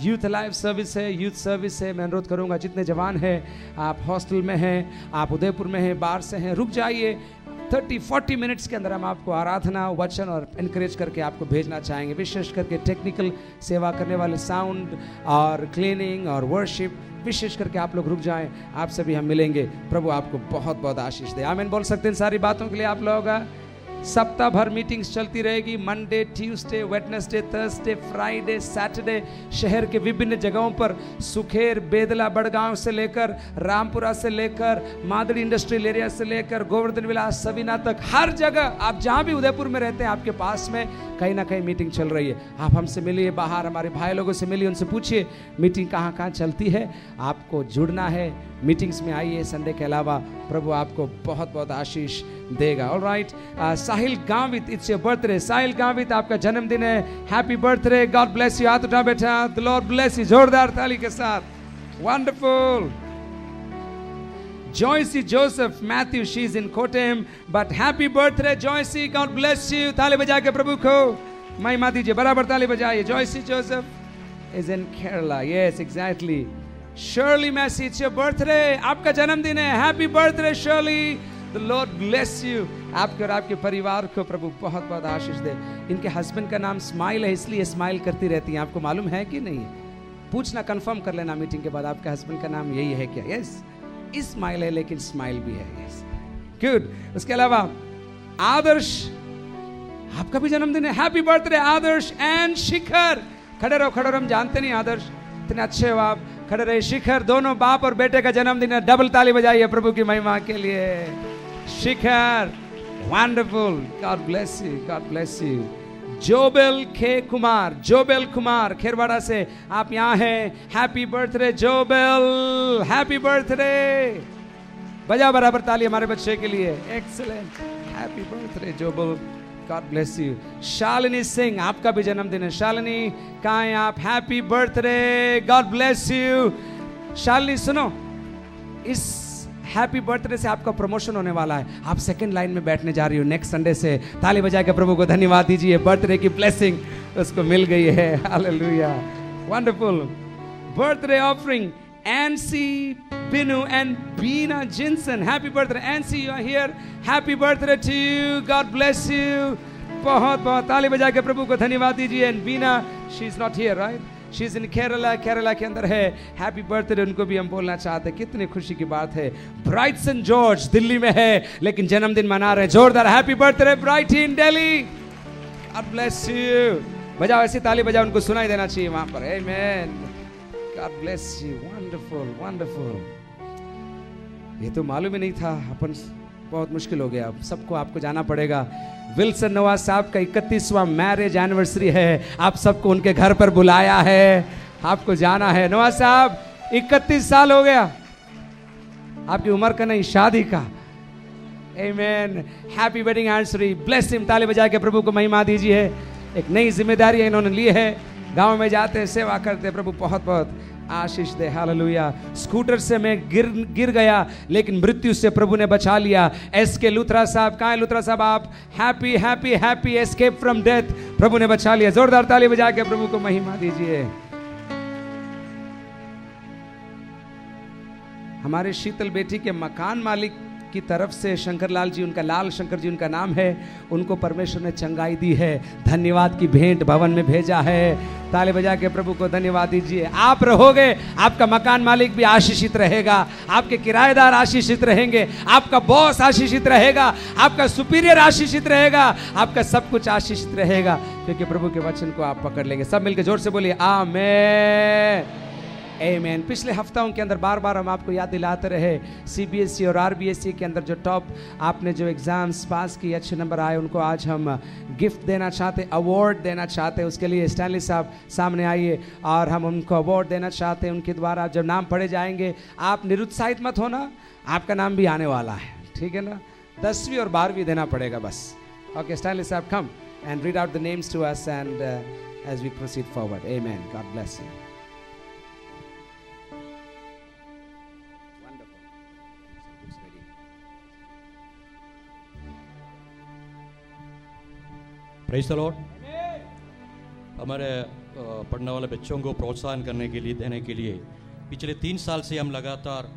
यूथ लाइव सर्विस है, यूथ सर्विस है। मैं अनुरोध करूंगा जितने जवान हैं, आप हॉस्टल में हैं, आप उदयपुर में हैं, बाहर से हैं, रुक जाइए। 30-40 मिनट्स के अंदर हम आपको आराधना, वचन और एनकरेज करके आपको भेजना चाहेंगे। विशेष करके टेक्निकल सेवा करने वाले, साउंड और क्लीनिंग और वर्शिप, विशेष करके आप लोग रुक जाएं। आप सभी हम मिलेंगे। प्रभु आपको बहुत बहुत आशीष दे। आमीन बोल सकते हैं सारी बातों के लिए आप लोग। सप्ताह भर मीटिंग्स चलती रहेगी। Monday, Tuesday, Wednesday, Thursday, Friday, Saturday शहर के विभिन्न जगहों पर, सुखेर, बेदला, बड़गांव से लेकर रामपुरा से लेकर मादड़ी इंडस्ट्रियल एरिया से लेकर गोवर्धन विलास, सवीना तक, हर जगह आप जहां भी उदयपुर में रहते हैं, आपके पास में कहीं ना कहीं मीटिंग चल रही है। आप हमसे मिलिए, बाहर हमारे भाई लोगों से मिलिए, उनसे पूछिए मीटिंग कहाँ कहाँ चलती है। आपको जुड़ना है, मीटिंग्स में आइए संडे के अलावा। प्रभु आपको बहुत बहुत आशीष देगा। Alright, Sahil Gavit, it's your birthday. Sahil Gavit, आपका जन्मदिन है। Happy birthday, God bless you. हाथ उठा बेटा, द लॉर्ड ब्लेस यू, जोरदार ताली के साथ। Wonderful. Joycey Joseph Matthew, she's in Kottayam, but happy birthday Joycey, God bless you। ताली बजा के प्रभु को महिमा दीजिए, बराबर ताली बजाइए। Joycey Joseph is in Kerala, yes exactly। Shirley Massey, it's your birthday, आपका जन्मदिन है, happy birthday Shirley, the Lord bless you. आपके और आपके परिवार को प्रभु बहुत बहुत आशीष दे। इनके हस्बैंड का नाम स्माइल है, इसलिए स्माइल करती रहती हैं, आपको मालूम है कि नहीं? पूछना, कंफर्म कर लेना मीटिंग के बाद, आपके हस्बैंड का नाम यही है क्या? यस, इस्माइल है लेकिन स्माइल भी है। Yes, good. उसके अलावा आदर्श, आपका भी जन्मदिन है, हैप्पी बर्थडे आदर्श एंड शिखर। खड़े रहो, खड़े रहो, हम जानते नहीं आदर्श, इतने अच्छे हो आप, खड़े रहे। शिखर, दोनों बाप और बेटे का जन्मदिन है, डबल ताली बजाइए प्रभु की महिमा के लिए। Shikhar, wonderful, God bless you, God bless you. Jobel खे कुमार, जोबेल कुमार खेरवाड़ा से आप यहाँ हैं, happy birthday Jobel, happy birthday. बजा बराबर ताली हमारे बच्चे के लिए, excellent, happy birthday Jobel, God bless you. Shalini Singh, आपका भी जन्मदिन है, शालिनी कहाँ हैं आप? Happy birthday, God bless you. Shalini सुनो, इस हैप्पी बर्थडे से आपका प्रमोशन होने वाला है, आप सेकंड लाइन में बैठने जा रही हो नेक्स्ट संडे से। ताली बजा के प्रभु को धन्यवाद दीजिए, बर्थडे की ब्लेसिंग उसको मिल गई है, hallelujah, wonderful. Birthday offering Ancy Binu and Bina Jinson, happy birthday Ancy, you are here, happy birthday to you, God bless you. बहुत बहुत ताली बजा के प्रभु को धन्यवाद दीजिए। And Bina, she is not here right, she is in Kerala, Kerala के अंदर है, हैप्पी बर्थडे उनको भी हम बोलना चाहते हैं, कितनी खुशी की बात है। ब्राइटसन जॉर्ज दिल्ली में है लेकिन जन्मदिन मना रहे हैं, जोरदार happy birthday variety in Delhi, God bless you. बजाओ, ऐसी ताली बजाओ, उनको सुनाई देना चाहिए वहां पर, amen, God bless you, wonderful wonderful. ये तो मालूम ही नहीं था, अपन बहुत मुश्किल हो गया, सबको आपको जाना पड़ेगा। विल्सन नवाज साहब का 31वां मैरिज एनिवर्सरी है, आप सबको उनके घर पर बुलाया है, आपको जाना है। नवाज साहब 31 साल हो गया, आपकी उम्र का नहीं, शादी का। Amen, happy wedding anniversary, bless him. ताली बजा के प्रभु को महिमा दीजिए। एक नई जिम्मेदारी इन्होंने ली है, गांव में जाते हैं, सेवा करते हैं, प्रभु बहुत बहुत आशीष दे, हालेलुया। स्कूटर से मैं गिर गया लेकिन मृत्यु से प्रभु ने बचा लिया। एसके लुथरा साहब, कहाँ है लुथरा साहब आप? Happy happy happy escape from death, प्रभु ने बचा लिया। जोरदार ताली बजा के प्रभु को महिमा दीजिए। हमारे शीतल बेटी के मकान मालिक की तरफ से शंकर लाल जी, उनका लाल शंकर जी उनका नाम है, उनको परमेश्वर ने चंगाई दी है, धन्यवाद की भेंट भवन में भेजा है। ताली बजा के प्रभु को धन्यवाद दीजिए। आप रहोगे, आपका मकान मालिक भी आशीषित रहेगा, आपके किराएदार आशीषित रहेंगे, आपका बॉस आशीषित रहेगा, आपका सुपीरियर आशीषित रहेगा, आपका सब कुछ आशीषित रहेगा, क्योंकि प्रभु के वचन को आप पकड़ लेंगे। सब मिलकर जोर से बोलिए आमीन, आमीन। पिछले हफ्तों के अंदर बार बार हम आपको याद दिलाते रहे, सीबीएसई और आरबीएसई के अंदर जो टॉप आपने जो एग्जाम्स पास किए, अच्छे नंबर आए, उनको आज हम गिफ्ट देना चाहते, अवार्ड देना चाहते हैं। उसके लिए स्टैनली साहब सामने आइए और हम उनको अवार्ड देना चाहते हैं। उनके द्वारा जब नाम पढ़े जाएंगे, आप निरुत्साहित मत होना, आपका नाम भी आने वाला है, ठीक है ना? 10वीं और 12वीं देना पड़ेगा बस। ओके स्टैनली साहब, come and read out the names to us and as we proceed forward. Amen, God bless you. Praise the Lord. हमारे पढ़ने वाले बच्चों को प्रोत्साहन करने के लिए, देने के लिए पिछले 3 साल से हम लगातार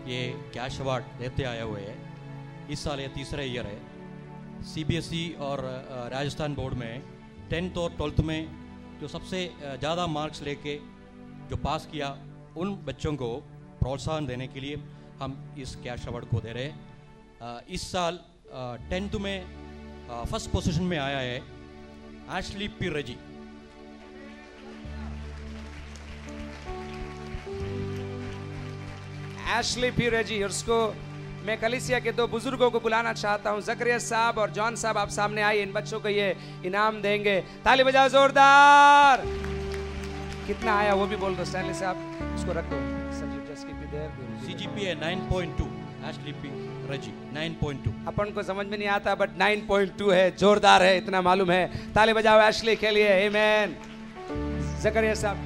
ये कैश अवार्ड देते आए हुए हैं। इस साल ये 3रा ईयर है। सीबीएसई और राजस्थान बोर्ड में 10th और 12th में जो सबसे ज़्यादा मार्क्स लेके जो पास किया, उन बच्चों को प्रोत्साहन देने के लिए हम इस कैश अवार्ड को दे रहे हैं। इस साल 10th में फर्स्ट पोजीशन में आया है एशली पी रजी। एशली पी रजी, और उसको मैं कलीसिया के 2 बुजुर्गों को बुलाना चाहता हूं, जकरिया साहब और जॉन साहब, आप सामने आइए। इन बच्चों को ये इनाम देंगे। ताली बजाओ जोरदार। कितना आया वो भी बोल दो स्टैनली साहब, उसको रख दो। सीजीपीए 9.2, एशली पी रजी 9.2। अपन को समझ में नहीं आता बट 9.2 है, जोरदार है, इतना मालूम है। ताली बजाओ एशली के लिए। आमीन। जकरिया साहब,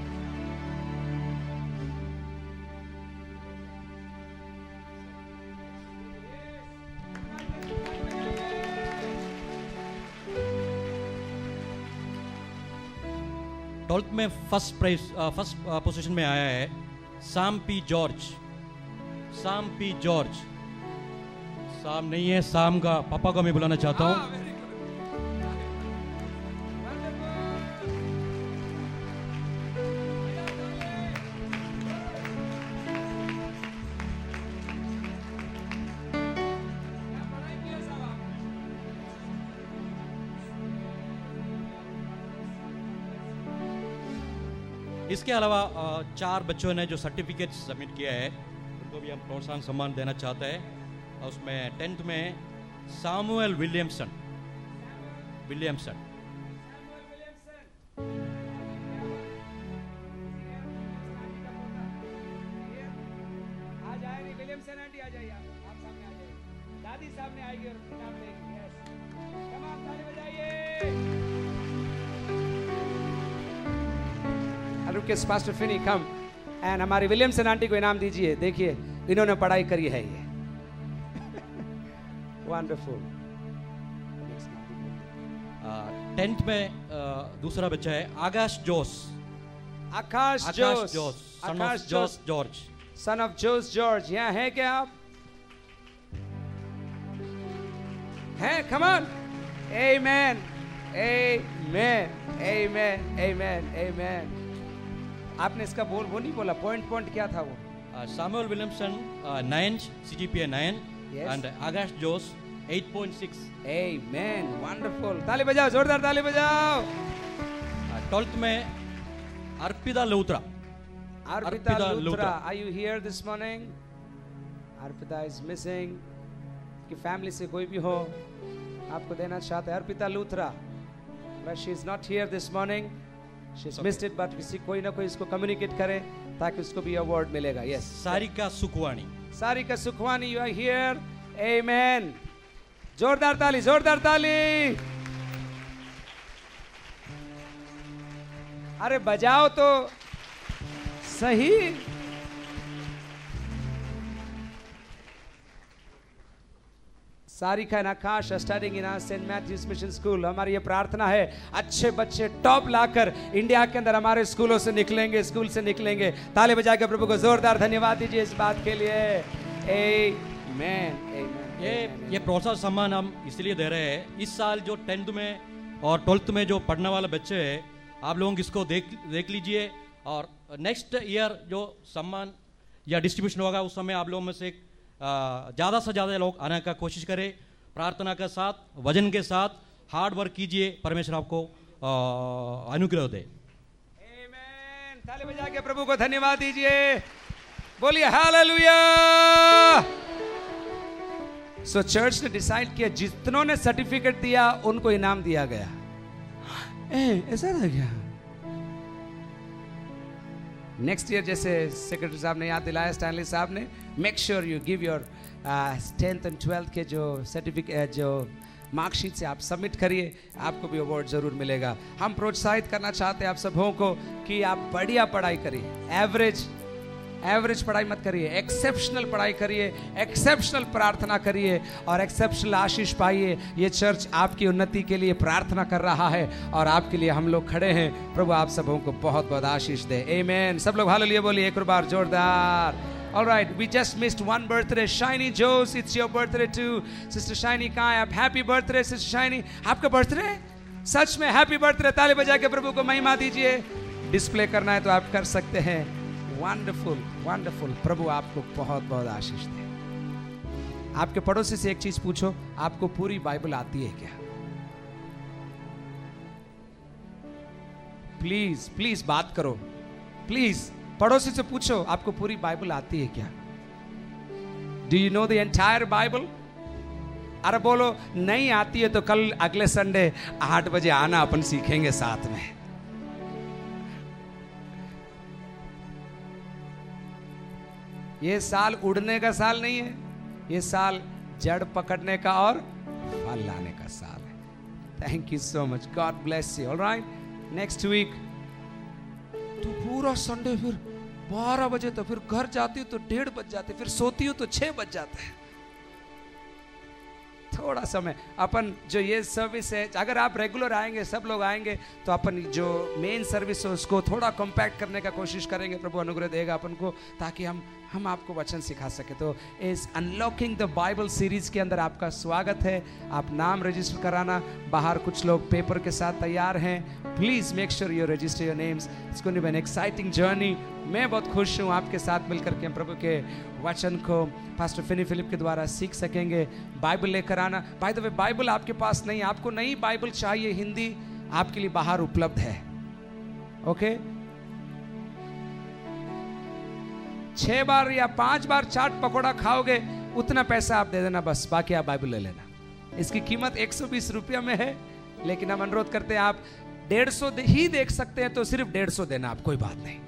ट्वेल्थ में फर्स्ट पोजीशन में आया है साम पी जॉर्ज। साम पी जॉर्ज। साम नहीं है, साम का पापा को मैं बुलाना चाहता हूँ। इसके अलावा 4 बच्चों ने जो सर्टिफिकेट सबमिट किया है उनको भी हम प्रोत्साहन सम्मान देना चाहते हैं। और उसमें 10th में सैमुअल विलियमसन। आ जाए नहीं, विलियमसन आंटी आ जाइए, आप सामने आ जाइए, दादी सामने आएगी और इनाम देगी। यस, कम आप ताली बजाइए। Rukesh pastor Fini come and हमारी विलियमसन आंटी को इनाम दीजिए। देखिए इन्होंने पढ़ाई करी है ये। वंडरफुल। 10th में दूसरा बच्चा है Akash Jose. Akash Jose, Akash Jose George. Son of Jose George. यहाँ है क्या आप? हैं? Come on. Amen, amen, amen, amen, amen. आपने इसका वो नहीं बोला, पॉइंट क्या था वो? Samuel Williamson 9 CGPA 9 Yes. and Akash Jose 8.6। Amen, wonderful. ताली बजाओ, जोरदार ताली बजाओ। 12th में Arpita Luthra. Arpita Luthra, are you here this morning? Arpita is missing। कि फैमिली से कोई भी हो आपको देना चाहते हैं Arpita Luthra, but she is not here this morning, she has missed it, but किसी कोई ना कोई इसको कम्युनिकेट करे ताकि उसको भी अवार्ड मिलेगा। Yes. Sarika Sukhwani. Sarika Sukhwani, you are here। Amen. जोरदार ताली, जोरदार ताली। अरे बजाओ तो सही। Sarika and Akash studying in Saint Matthew's Mission School. हमारी ये प्रार्थना है अच्छे बच्चे टॉप लाकर इंडिया के अंदर हमारे स्कूलों से निकलेंगे, स्कूल से निकलेंगे। ताली बजा के प्रभु को जोरदार धन्यवाद दीजिए इस बात के लिए। आमेन, आमेन। ये प्रोत्साहन सम्मान हम इसलिए दे रहे हैं, इस साल जो 10th में और 12th में जो पढ़ने वाले बच्चे हैं, आप लोग इसको देख लीजिए। और नेक्स्ट ईयर जो सम्मान या डिस्ट्रीब्यूशन होगा उस समय आप लोगों में से ज़्यादा से ज़्यादा लोग आने का कोशिश करें। प्रार्थना के साथ, वजन के साथ हार्ड वर्क कीजिए, परमेश्वर आपको अनुग्रह दे। आमेन। ताली बजा के प्रभु को धन्यवाद दीजिए। बोलिए हालेलुया। सो चर्च ने डिसाइड किया जितनों ने सर्टिफिकेट दिया उनको इनाम दिया गया। ऐसा था क्या? नेक्स्ट ईयर जैसे सेक्रेटरी साहब ने याद दिलाया, स्टैनली साहब ने, make sure you give your 10th and 12th के जो सर्टिफिकेट जो मार्कशीट से आप सबमिट करिए, आपको भी अवार्ड जरूर मिलेगा। हम प्रोत्साहित करना चाहते हैं आप सबों को कि आप बढ़िया पढ़ाई करिए। एवरेज पढ़ाई मत करिए, एक्सेप्शनल पढ़ाई करिए, एक्सेप्शनल प्रार्थना करिए और एक्सेप्शनल आशीष पाइए। ये चर्च आपकी उन्नति के लिए प्रार्थना कर रहा है और आपके लिए हम लोग खड़े हैं। प्रभु आप सबों को बहुत बहुत आशीष दे। आमेन। सब लोग हालेलुया बोलिए एक बार जोरदार। All right, we just missed one birthday. Shiny Joes, it's your birthday too. Sister Shiny कहाँ है आप? Happy birthday, Sister Shiny. आपका बर्थडे? सच में हैप्पी बर्थडे। ताली बजा के प्रभु को महिमा दीजिए। डिस्प्ले करना है तो आप कर सकते हैं। Wonderful, wonderful. प्रभु आपको बहुत बहुत आशीष दे। आपके पड़ोसी से एक चीज पूछो, आपको पूरी बाइबल आती है क्या? प्लीज प्लीज बात करो, प्लीज। पड़ोसी से पूछो आपको पूरी बाइबल आती है क्या? Do you know the entire Bible? अरे बोलो नहीं आती है तो कल अगले संडे 8 बजे आना, अपन सीखेंगे साथ में। ये साल उड़ने का साल नहीं है, ये साल जड़ पकड़ने का और फल लाने का साल है। Thank you so much, God bless you. Alright, next week तो पूरा संडे, फिर 12 बजे तो फिर घर जाती हो तो 1:30 बज जाते, फिर सोती हो तो 6 बज जाते हैं। थोड़ा समय अपन जो ये सर्विस है, अगर आप रेगुलर आएंगे, सब लोग आएंगे, तो अपन जो मेन सर्विस है उसको थोड़ा कॉम्पैक्ट करने का कोशिश करेंगे। प्रभु अनुग्रह देगा अपन को, ताकि हम आपको वचन सिखा सके। तो इस अनलॉकिंग द बाइबल सीरीज के अंदर आपका स्वागत है। आप नाम रजिस्टर कराना, बाहर कुछ लोग पेपर के साथ तैयार हैं। Please make sure you register your names. It's going to be an exciting journey. मैं बहुत खुश हूँ आपके साथ मिलकर के हम प्रभु के वचन को पास्टर फिनी फिलिप के द्वारा सीख सकेंगे। बाइबल लेकर आना। बाय द वे, बाइबल आपके पास नहीं, आपको नई बाइबल चाहिए, हिंदी आपके लिए बाहर उपलब्ध है। ओके 6 बार या 5 बार चाट पकौड़ा खाओगे, उतना पैसा आप दे देना बस, बाकी आप बाइबल ले लेना। इसकी कीमत 120 रुपया में है, लेकिन हम अनुरोध करते हैं आप 150 ही देख सकते हैं तो सिर्फ 150 देना आप, कोई बात नहीं।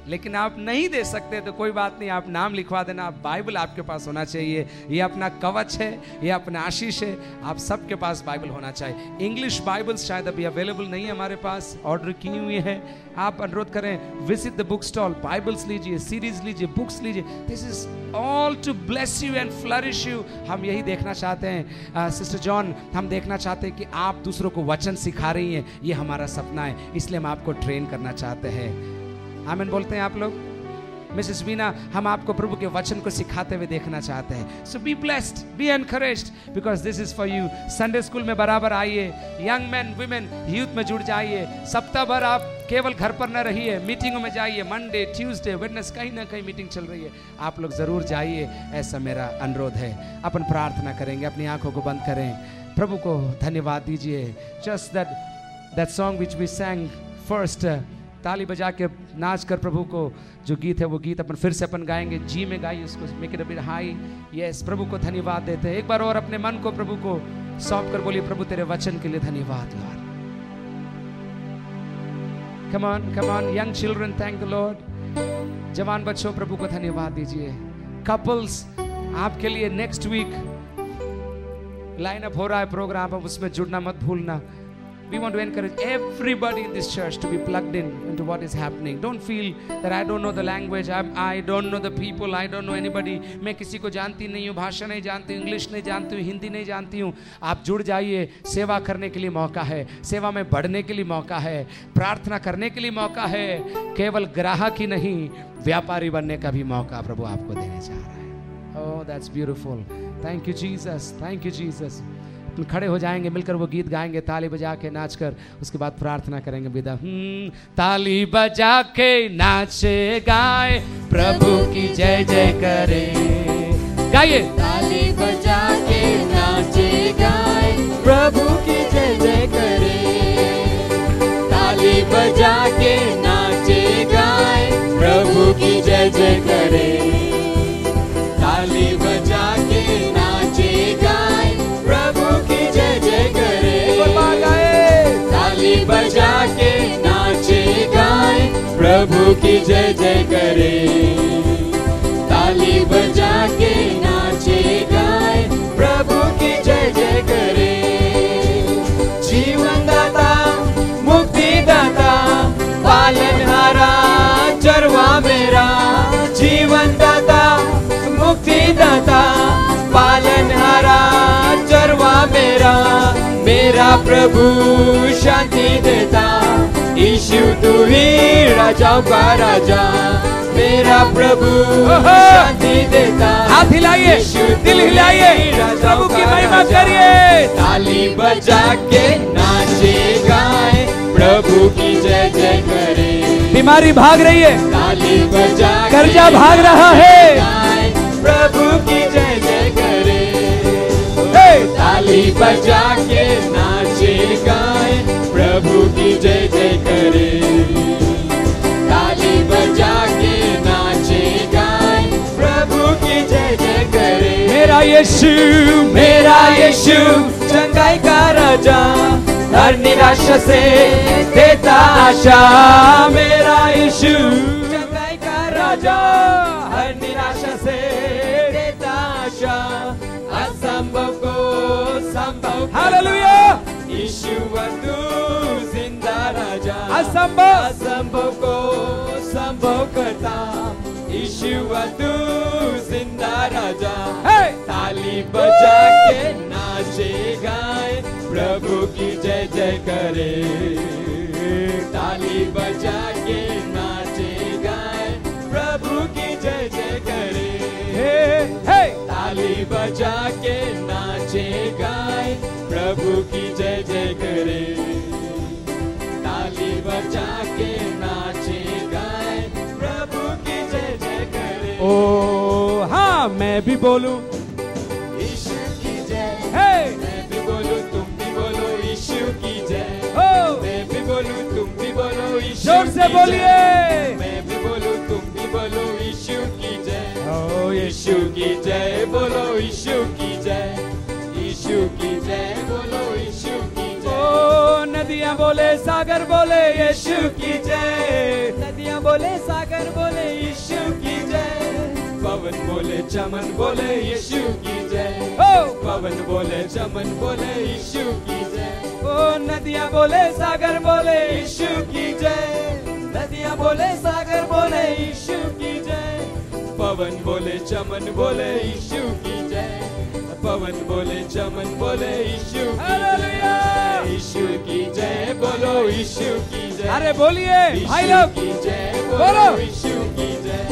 लेकिन आप नहीं दे सकते तो कोई बात नहीं, आप नाम लिखवा देना। आप बाइबल आपके पास होना चाहिए, ये अपना कवच है, ये अपना आशीष है। आप सबके पास बाइबल होना चाहिए। इंग्लिश बाइबल्स शायद अभी अवेलेबल नहीं है हमारे पास, ऑर्डर की हुई है। आप अनुरोध करें, visit the book stall, Bibles लीजिए, सीरीज लीजिए, बुक्स लीजिए। This is all to bless you and flourish you. हम यही देखना चाहते हैं सिस्टर जॉन, हम देखना चाहते हैं कि आप दूसरों को वचन सिखा रही हैं, ये हमारा सपना है, इसलिए हम आपको ट्रेन करना चाहते हैं। आमीन बोलते हैं आप लोग। मिसेस वीना, हम आपको प्रभु के वचन को सिखाते हुए देखना चाहते हैं। So be blessed, be encouraged, because this is for you. Sunday school में बराबर आइए, यंग मैन वुमेन यूथ में जुड़ जाइए। सप्ताह भर आप केवल घर पर न रहिए, मीटिंगों में जाइए। मंडे, ट्यूसडे, वेडनेसडे कहीं ना कहीं मीटिंग चल रही है, आप लोग जरूर जाइए, ऐसा मेरा अनुरोध है। अपन प्रार्थना करेंगे, अपनी आंखों को बंद करें, प्रभु को धन्यवाद दीजिए। Just that song which we sang first, ताली बजा के नाच कर प्रभु को जो गीत है वो गीत अपन फिर से अपन गाएंगे। जी में गाइए उसको, make it a bit high. Yes, प्रभु को धन्यवाद देते हैं। एक बार और अपने मन को प्रभु को सौंप कर बोलिए, प्रभु तेरे वचन के लिए धन्यवाद Lord. Come on young children, thank the Lord. जवान बच्चों, प्रभु को धन्यवाद दीजिए। कपल्स, आपके लिए नेक्स्ट वीक लाइन अप हो रहा है प्रोग्राम, अब उसमें जुड़ना मत भूलना। We want to encourage everybody in this church to be plugged in into what is happening. Don't feel that I don't know the language, I don't know the people, I don't know anybody. मैं किसी को जानती नहीं हूँ, भाषा नहीं जानती हूँ, इंग्लिश नहीं जानती हूँ, हिंदी नहीं जानती हूँ। आप जुड़ जाइए, सेवा करने के लिए मौका है, सेवा में बढ़ने के लिए मौका है, प्रार्थना करने के लिए मौका है। केवल ग्राहक ही नहीं, व्यापारी बनने का भी मौका प्रभु आपको देने जा रहा है। Oh, that's beautiful. Thank you Jesus, thank you Jesus. खड़े हो जाएंगे, मिलकर वो गीत गाएंगे, ताली बजा के नाच कर, उसके बाद प्रार्थना करेंगे विदा। ताली बजा के नाचे गाए, प्रभु की जय जय करे। गाइए। ताली बजा के नाचे गाए, प्रभु की जय जय करे। ताली बजा के नाचे गाए, प्रभु की जय जय करे। ताली बजा के नाचे गाए, प्रभु की जय जय करे। ताली बजा के नाचे गाए, प्रभु की जय जय करे। ताली बजा के नाचे गाए, प्रभु की जय जय करे। जीवन दाता, मुक्ति दाता, पालनहारा, चरवा मेरा। जीवन दाता, मुक्ति दाता, पालनहारा, चरवा मेरा। मेरा प्रभु शांति देता, यीशु तू ही राजाओं का राजा। मेरा प्रभु शांति देता। हाथ हिलाइए, दिल हिलाइए, प्रभु की महिमा करिए। ताली बजा के नाचे गाए, प्रभु की जय जय करे। बीमारी भाग रही है, ताली बजा, कर्जा भाग रहा है, प्रभु की जय जय करे। ताली बजा के नाचे गाए, प्रभु की जय जय करे। ताली बजा के नाचे गाए, प्रभु की जय जय करे। मेरा यीशु चंगाई का राजा, हर निराशा से देता आशा। मेरा यीशु चंगाई का राजा, हर निराशा से देता आशा। असंभव को संभव, हालेलुया। यीशु तू जिंदा राजा, असंभव को संभव करता। यीशुआ तू जिंदा राजा, Hey! ताली बजा के नाचे गाए, प्रभु की जय जय करे। ताली बजा के नाचे गाए, प्रभु की जय जय करे। Hey! Hey! ताली बजा के नाचे गाए, प्रभु की जय जय करे। ताली बजा के नाचे गाए, प्रभु की जय जय करे। ओ हाँ, मैं भी बोलूं यीशु की जय, Hey! मैं भी बोलूं तुम भी बोलो यीशु की जय। Oh! मैं भी बोलूं तुम भी बोलो यीशु जोर से की बोलिए। जय। मैं भी बोलूं तुम भी बोलो यीशु की जय। Oh, यीशु की जय बोलो यीशु की जय। यीशु की जय बोलो यीशु की ओ जय। नदियां बोले, सागर बोले, यीशु की जय। नदियां बोले, सागर बोले यीशु की जय। पवन बोले, चमन बोले यीशु की जय। Oh! पवन बोले, चमन बोले यीशु की जय। ओ नदियां बोले, सागर बोले, यीशु की जय। नदियां बोले, सागर बोले यीशु की जय। पवन बोले, चमन बोले यीशु की जय। पवन बोले, चमन बोले यीशु की हालेलुया। जय। यीशु की जय बोलो यीशु की जय। अरे बोलिए भाई यीशु लोग, की जय बोलो। बोलो यीशु की जय।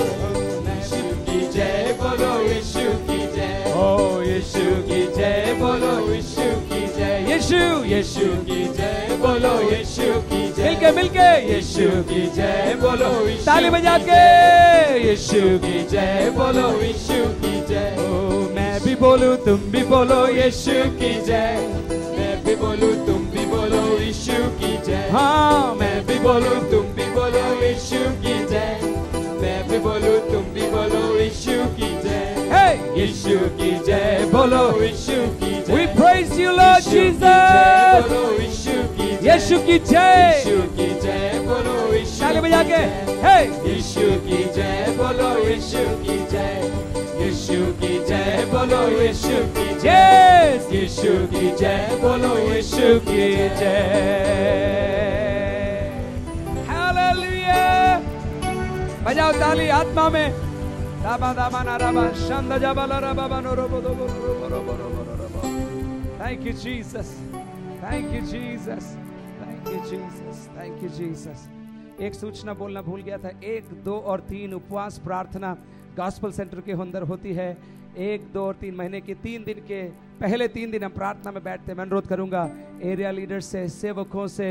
यीशु की जय बोलो यीशु की जय। ओ यीशु की जय बोलो यीशु की जय। यीशु यीशु की जय बोलो यीशु की जय। मिलके मिलके यीशु की जय बोलो यीशु ताली बजा की के जय। यीशु की जय बोलो यीशु की जय। ओ मैं भी बोलूं तुम भी बोलो यीशु की जय। मैं भी बोलूं तुम भी बोलो यीशु की जय। हाँ मैं भी बोलूं तुम भी बोलो यीशु की जय। मैं भी बोलूं तुम भी बोलो यीशु की जय। Hey! यीशु की जय बोलो यीशु की जय। We praise you Lord यीशु की जय Jesus। बोलो यीशु की जय। यीशु की जय। यीशु की जय बोलो यीशु ताली बजा की के जय। Hey! यीशु की जय बोलो यीशु की जय। यीशु की जय बोलो यीशु की जय। Yes! यीशु की जय बोलो यीशु की जय। Hallelujah! बजाओ ताली आत्मा में। राबा दाबा ना राबा शंद जबल राबा बनो रोबो रोबो रोबो रोबो रोबो रोबो। Thank you Jesus. Thank you Jesus. Thank you Jesus. Thank you Jesus. एक सूचना बोलना भूल गया था। 1, 2 और 3 उपवास प्रार्थना गॉस्पल सेंटर के अंदर होती है। 1, 2 और 3 महीने के 3 दिन के पहले 3 दिन हम प्रार्थना में बैठते हैं। मैं अनुरोध करूंगा एरिया लीडर से, सेवकों से,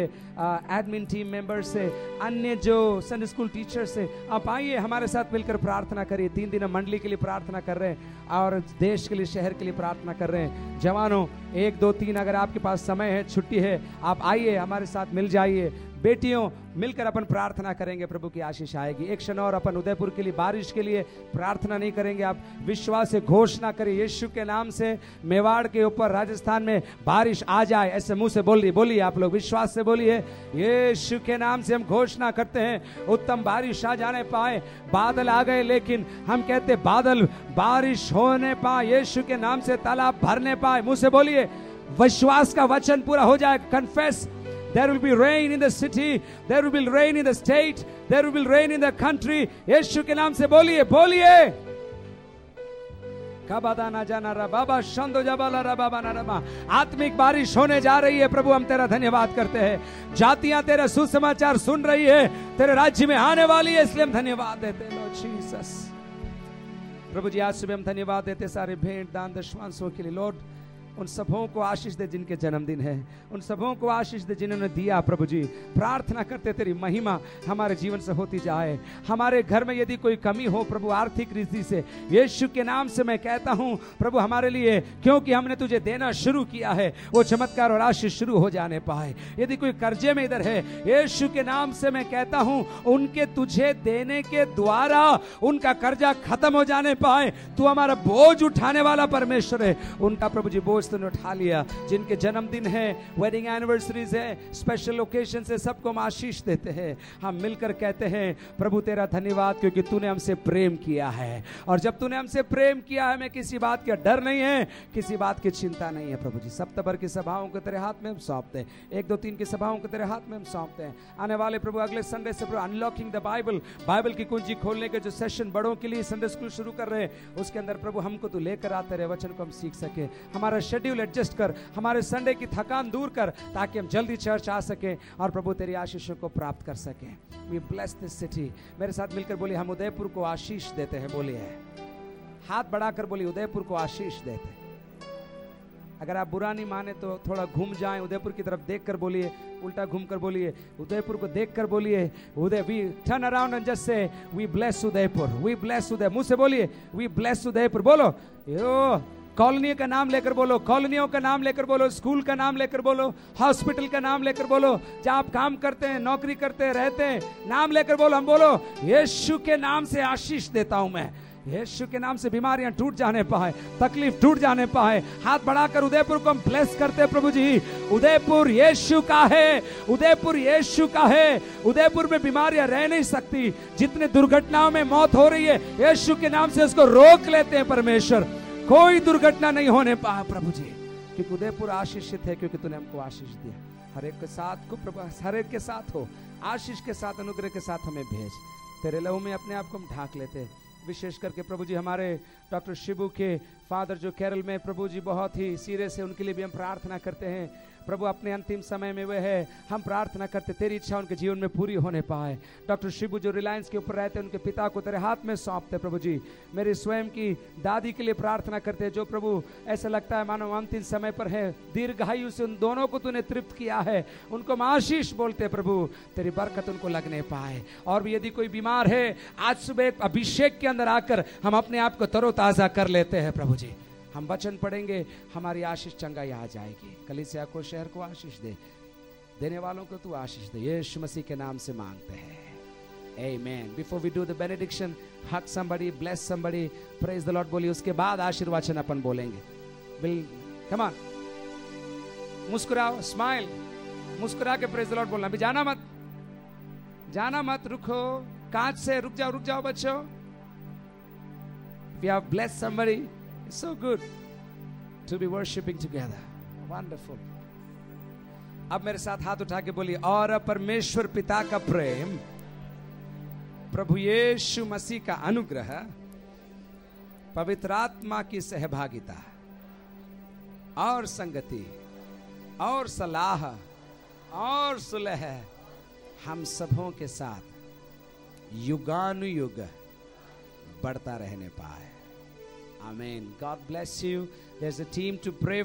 एडमिन टीम मेंबर से, अन्य जो संडे स्कूल टीचर से, आप आइए हमारे साथ मिलकर प्रार्थना करिए। 3 दिन हम मंडली के लिए प्रार्थना कर रहे हैं और देश के लिए, शहर के लिए प्रार्थना कर रहे हैं। जवानों 1, 2, 3 अगर आपके पास समय है, छुट्टी है, आप आइए हमारे साथ मिल जाइए। बेटियों मिलकर अपन प्रार्थना करेंगे, प्रभु की आशीष आएगी। एक क्षण और अपन उदयपुर के लिए बारिश के लिए प्रार्थना नहीं करेंगे, आप विश्वास से घोषणा करिए यीशु के नाम से मेवाड़ के ऊपर, राजस्थान में बारिश आ जाए। ऐसे मुंह से बोलिए आप लोग, विश्वास से बोलिए यीशु के नाम से हम घोषणा करते हैं उत्तम बारिश आ जाने पाए। बादल आ गए लेकिन हम कहते बादल बारिश होने पाए, यीशु के नाम से तालाब भरने पाए। मुंह से बोलिए, विश्वास का वचन पूरा हो जाए। Confess, there will be rain in the city, there will be rain in the state, there will be rain in the country। यीशु के नाम से बोलिए कबादा ना जाना रा बाबा शंदो जबाला रा बाबा ना रमा। आत्मिक बारिश होने जा रही है प्रभु, हम तेरा धन्यवाद करते हैं। जातियां तेरा सुसमाचार सुन रही है, तेरे राज्य में आने वाली है, इसलिए हम धन्यवाद देते हैं लॉर्ड जीसस। प्रभु जी आज सुबह हम धन्यवाद देते सारे भेंट दान दशमांशों के लिए। लॉर्ड उन सबों को आशीष दे जिनके जन्मदिन है, उन सबों को आशीष दे जिन्होंने दिया। प्रभु जी प्रार्थना करते तेरी महिमा हमारे जीवन से होती जाए। हमारे घर में यदि कोई कमी हो प्रभु आर्थिक रीति से, यीशु के नाम से मैं कहता हूं प्रभु हमारे लिए, क्योंकि हमने तुझे देना शुरू किया है, वो चमत्कार और आशीष शुरू हो जाने पाए। यदि कोई कर्जे में इधर है, यीशु के नाम से मैं कहता हूं उनके तुझे देने के द्वारा उनका कर्जा खत्म हो जाने पाए। तू हमारा बोझ उठाने वाला परमेश्वर है, उनका प्रभु जी बोझ प्रभु ने उठा लिया। जिनके जन्मदिन है, वेडिंग एनिवर्सरीज है, स्पेशल ओकेजन से सबको हम आशीष देते हैं। हम मिलकर कहते हैं प्रभु तेरा धन्यवाद, क्योंकि तूने हमसे प्रेम किया है। और जब तूने हमसे प्रेम किया है, हमें किसी बात का डर नहीं है, किसी बात की चिंता नहीं है। प्रभु जी सप्ताह की सभाओं को तेरे हाथ में हम सौंपते हैं, 1, 2, 3 की सभाओं को तेरे हाथ में हम सौंपते हैं। आने वाले प्रभु अगले संडे से प्रभु अनलॉकिंग द बाइबल, बाइबल की कुंजी खोलने के जो सेशन बड़ों के लिए संडे स्कूल शुरू कर रहे हैं, उसके अंदर प्रभु हमको तू लेकर आते रहे, वचन को हम सीख सके। हमारा शेड्यूल एडजस्ट कर, हमारे संडे की थकान दूर कर, ताकि हम जल्दी चर्च आ सके और प्रभु तेरी आशीषों को प्राप्त कर सके। We bless this city. मेरे साथ मिलकर बोलिए, हम उदयपुर को आशीष देते हैं। बोलिए, हाथ बढ़ाकर बोलिए, उदयपुर को आशीष देते हैं। अगर आप बुरा नहीं माने तो थोड़ा घूम जाएं, उदयपुर की तरफ देखकर बोलिए, उल्टा घूमकर बोलिए, उदयपुर को देखकर बोलिए, Uday we turn around and just say we bless Udaipur, we bless Uday. मुंह से बोलिए, वी ब्लेस उदयपुर। बोलो, यो कॉलोनी का नाम लेकर बोलो, कॉलोनियों का नाम लेकर बोलो, स्कूल का नाम लेकर बोलो, हॉस्पिटल का नाम लेकर बोलो, जहां आप काम करते हैं, नौकरी करते हैं, रहते हैं, नाम लेकर बोलो। हम बोलो, यीशु के नाम से आशीष देता हूं मैं, यीशु के नाम से बीमारियां टूट जाने पाए, तकलीफ टूट जाने पाए। हाथ बढ़ाकर उदयपुर को हम ब्लेस करते हैं। प्रभु जी, उदयपुर यीशु का है, उदयपुर यीशु का है। उदयपुर में बीमारियां रह नहीं सकती। जितने दुर्घटनाओं में मौत हो रही है, यीशु के नाम से उसको रोक लेते हैं परमेश्वर। कोई दुर्घटना नहीं होने पाया प्रभु जी, क्योंकि उदयपुर आशीषित है, क्योंकि तूने हमको आशीष दिया। हर एक के साथ को प्रभु, हर एक के साथ हो, आशीष के साथ, अनुग्रह के साथ हमें भेज। तेरे लहू में अपने आप को हम ढाक लेते हैं। विशेष करके प्रभु जी हमारे डॉक्टर शिबू के फादर जो केरल में प्रभु जी बहुत ही सीरियस है, उनके लिए भी हम प्रार्थना करते हैं। प्रभु अपने अंतिम समय में वे है, हम प्रार्थना करते तेरी इच्छा उनके जीवन में पूरी होने पाए। डॉक्टर शिबू जो रिलायंस के ऊपर रहते हैं, उनके पिता को तेरे हाथ में सौंपते प्रभु जी। मेरी स्वयं की दादी के लिए प्रार्थना करते हैं, जो प्रभु ऐसा लगता है मानो अंतिम समय पर है। दीर्घायु से उन दोनों को तूने तृप्त किया है, उनको हम आशीष बोलते प्रभु, तेरी बरकत उनको लगने पाए। और भी यदि कोई बीमार है, आज सुबह अभिषेक के अंदर आकर हम अपने आप को तरोताजा कर लेते हैं प्रभु जी। हम वचन पढ़ेंगे, हमारी आशीष चंगाई आ जाएगी। कलीसिया को, शहर को आशीष दे, देने वालों को तू आशीष दे। यीशु मसीह के नाम से मांगते हैं, amen. Before we do the benediction, hug somebody, bless somebody, praise the Lord बोलिए, उसके बाद आशीर्वचन अपन बोलेंगे। विल कम ऑन, मुस्कुराओ, स्माइल, मुस्कुरा के प्रेज द लॉर्ड बोलना। अभी जाना मत, जाना मत, रुको, कांच से रुक जाओ बच्चों। We have blessed somebody. It's so good to be worshiping together. Wonderful. अब मेरे साथ हाथ उठा के बोलिए, और परमेश्वर पिता का प्रेम, प्रभु यीशु मसीह का अनुग्रह, पवित्र आत्मा की सहभागिता और संगति और सलाह और सुलह हम सबों के साथ युगानुयुग बढ़ता रहने पाए। Amen. God bless you. There's a team to pray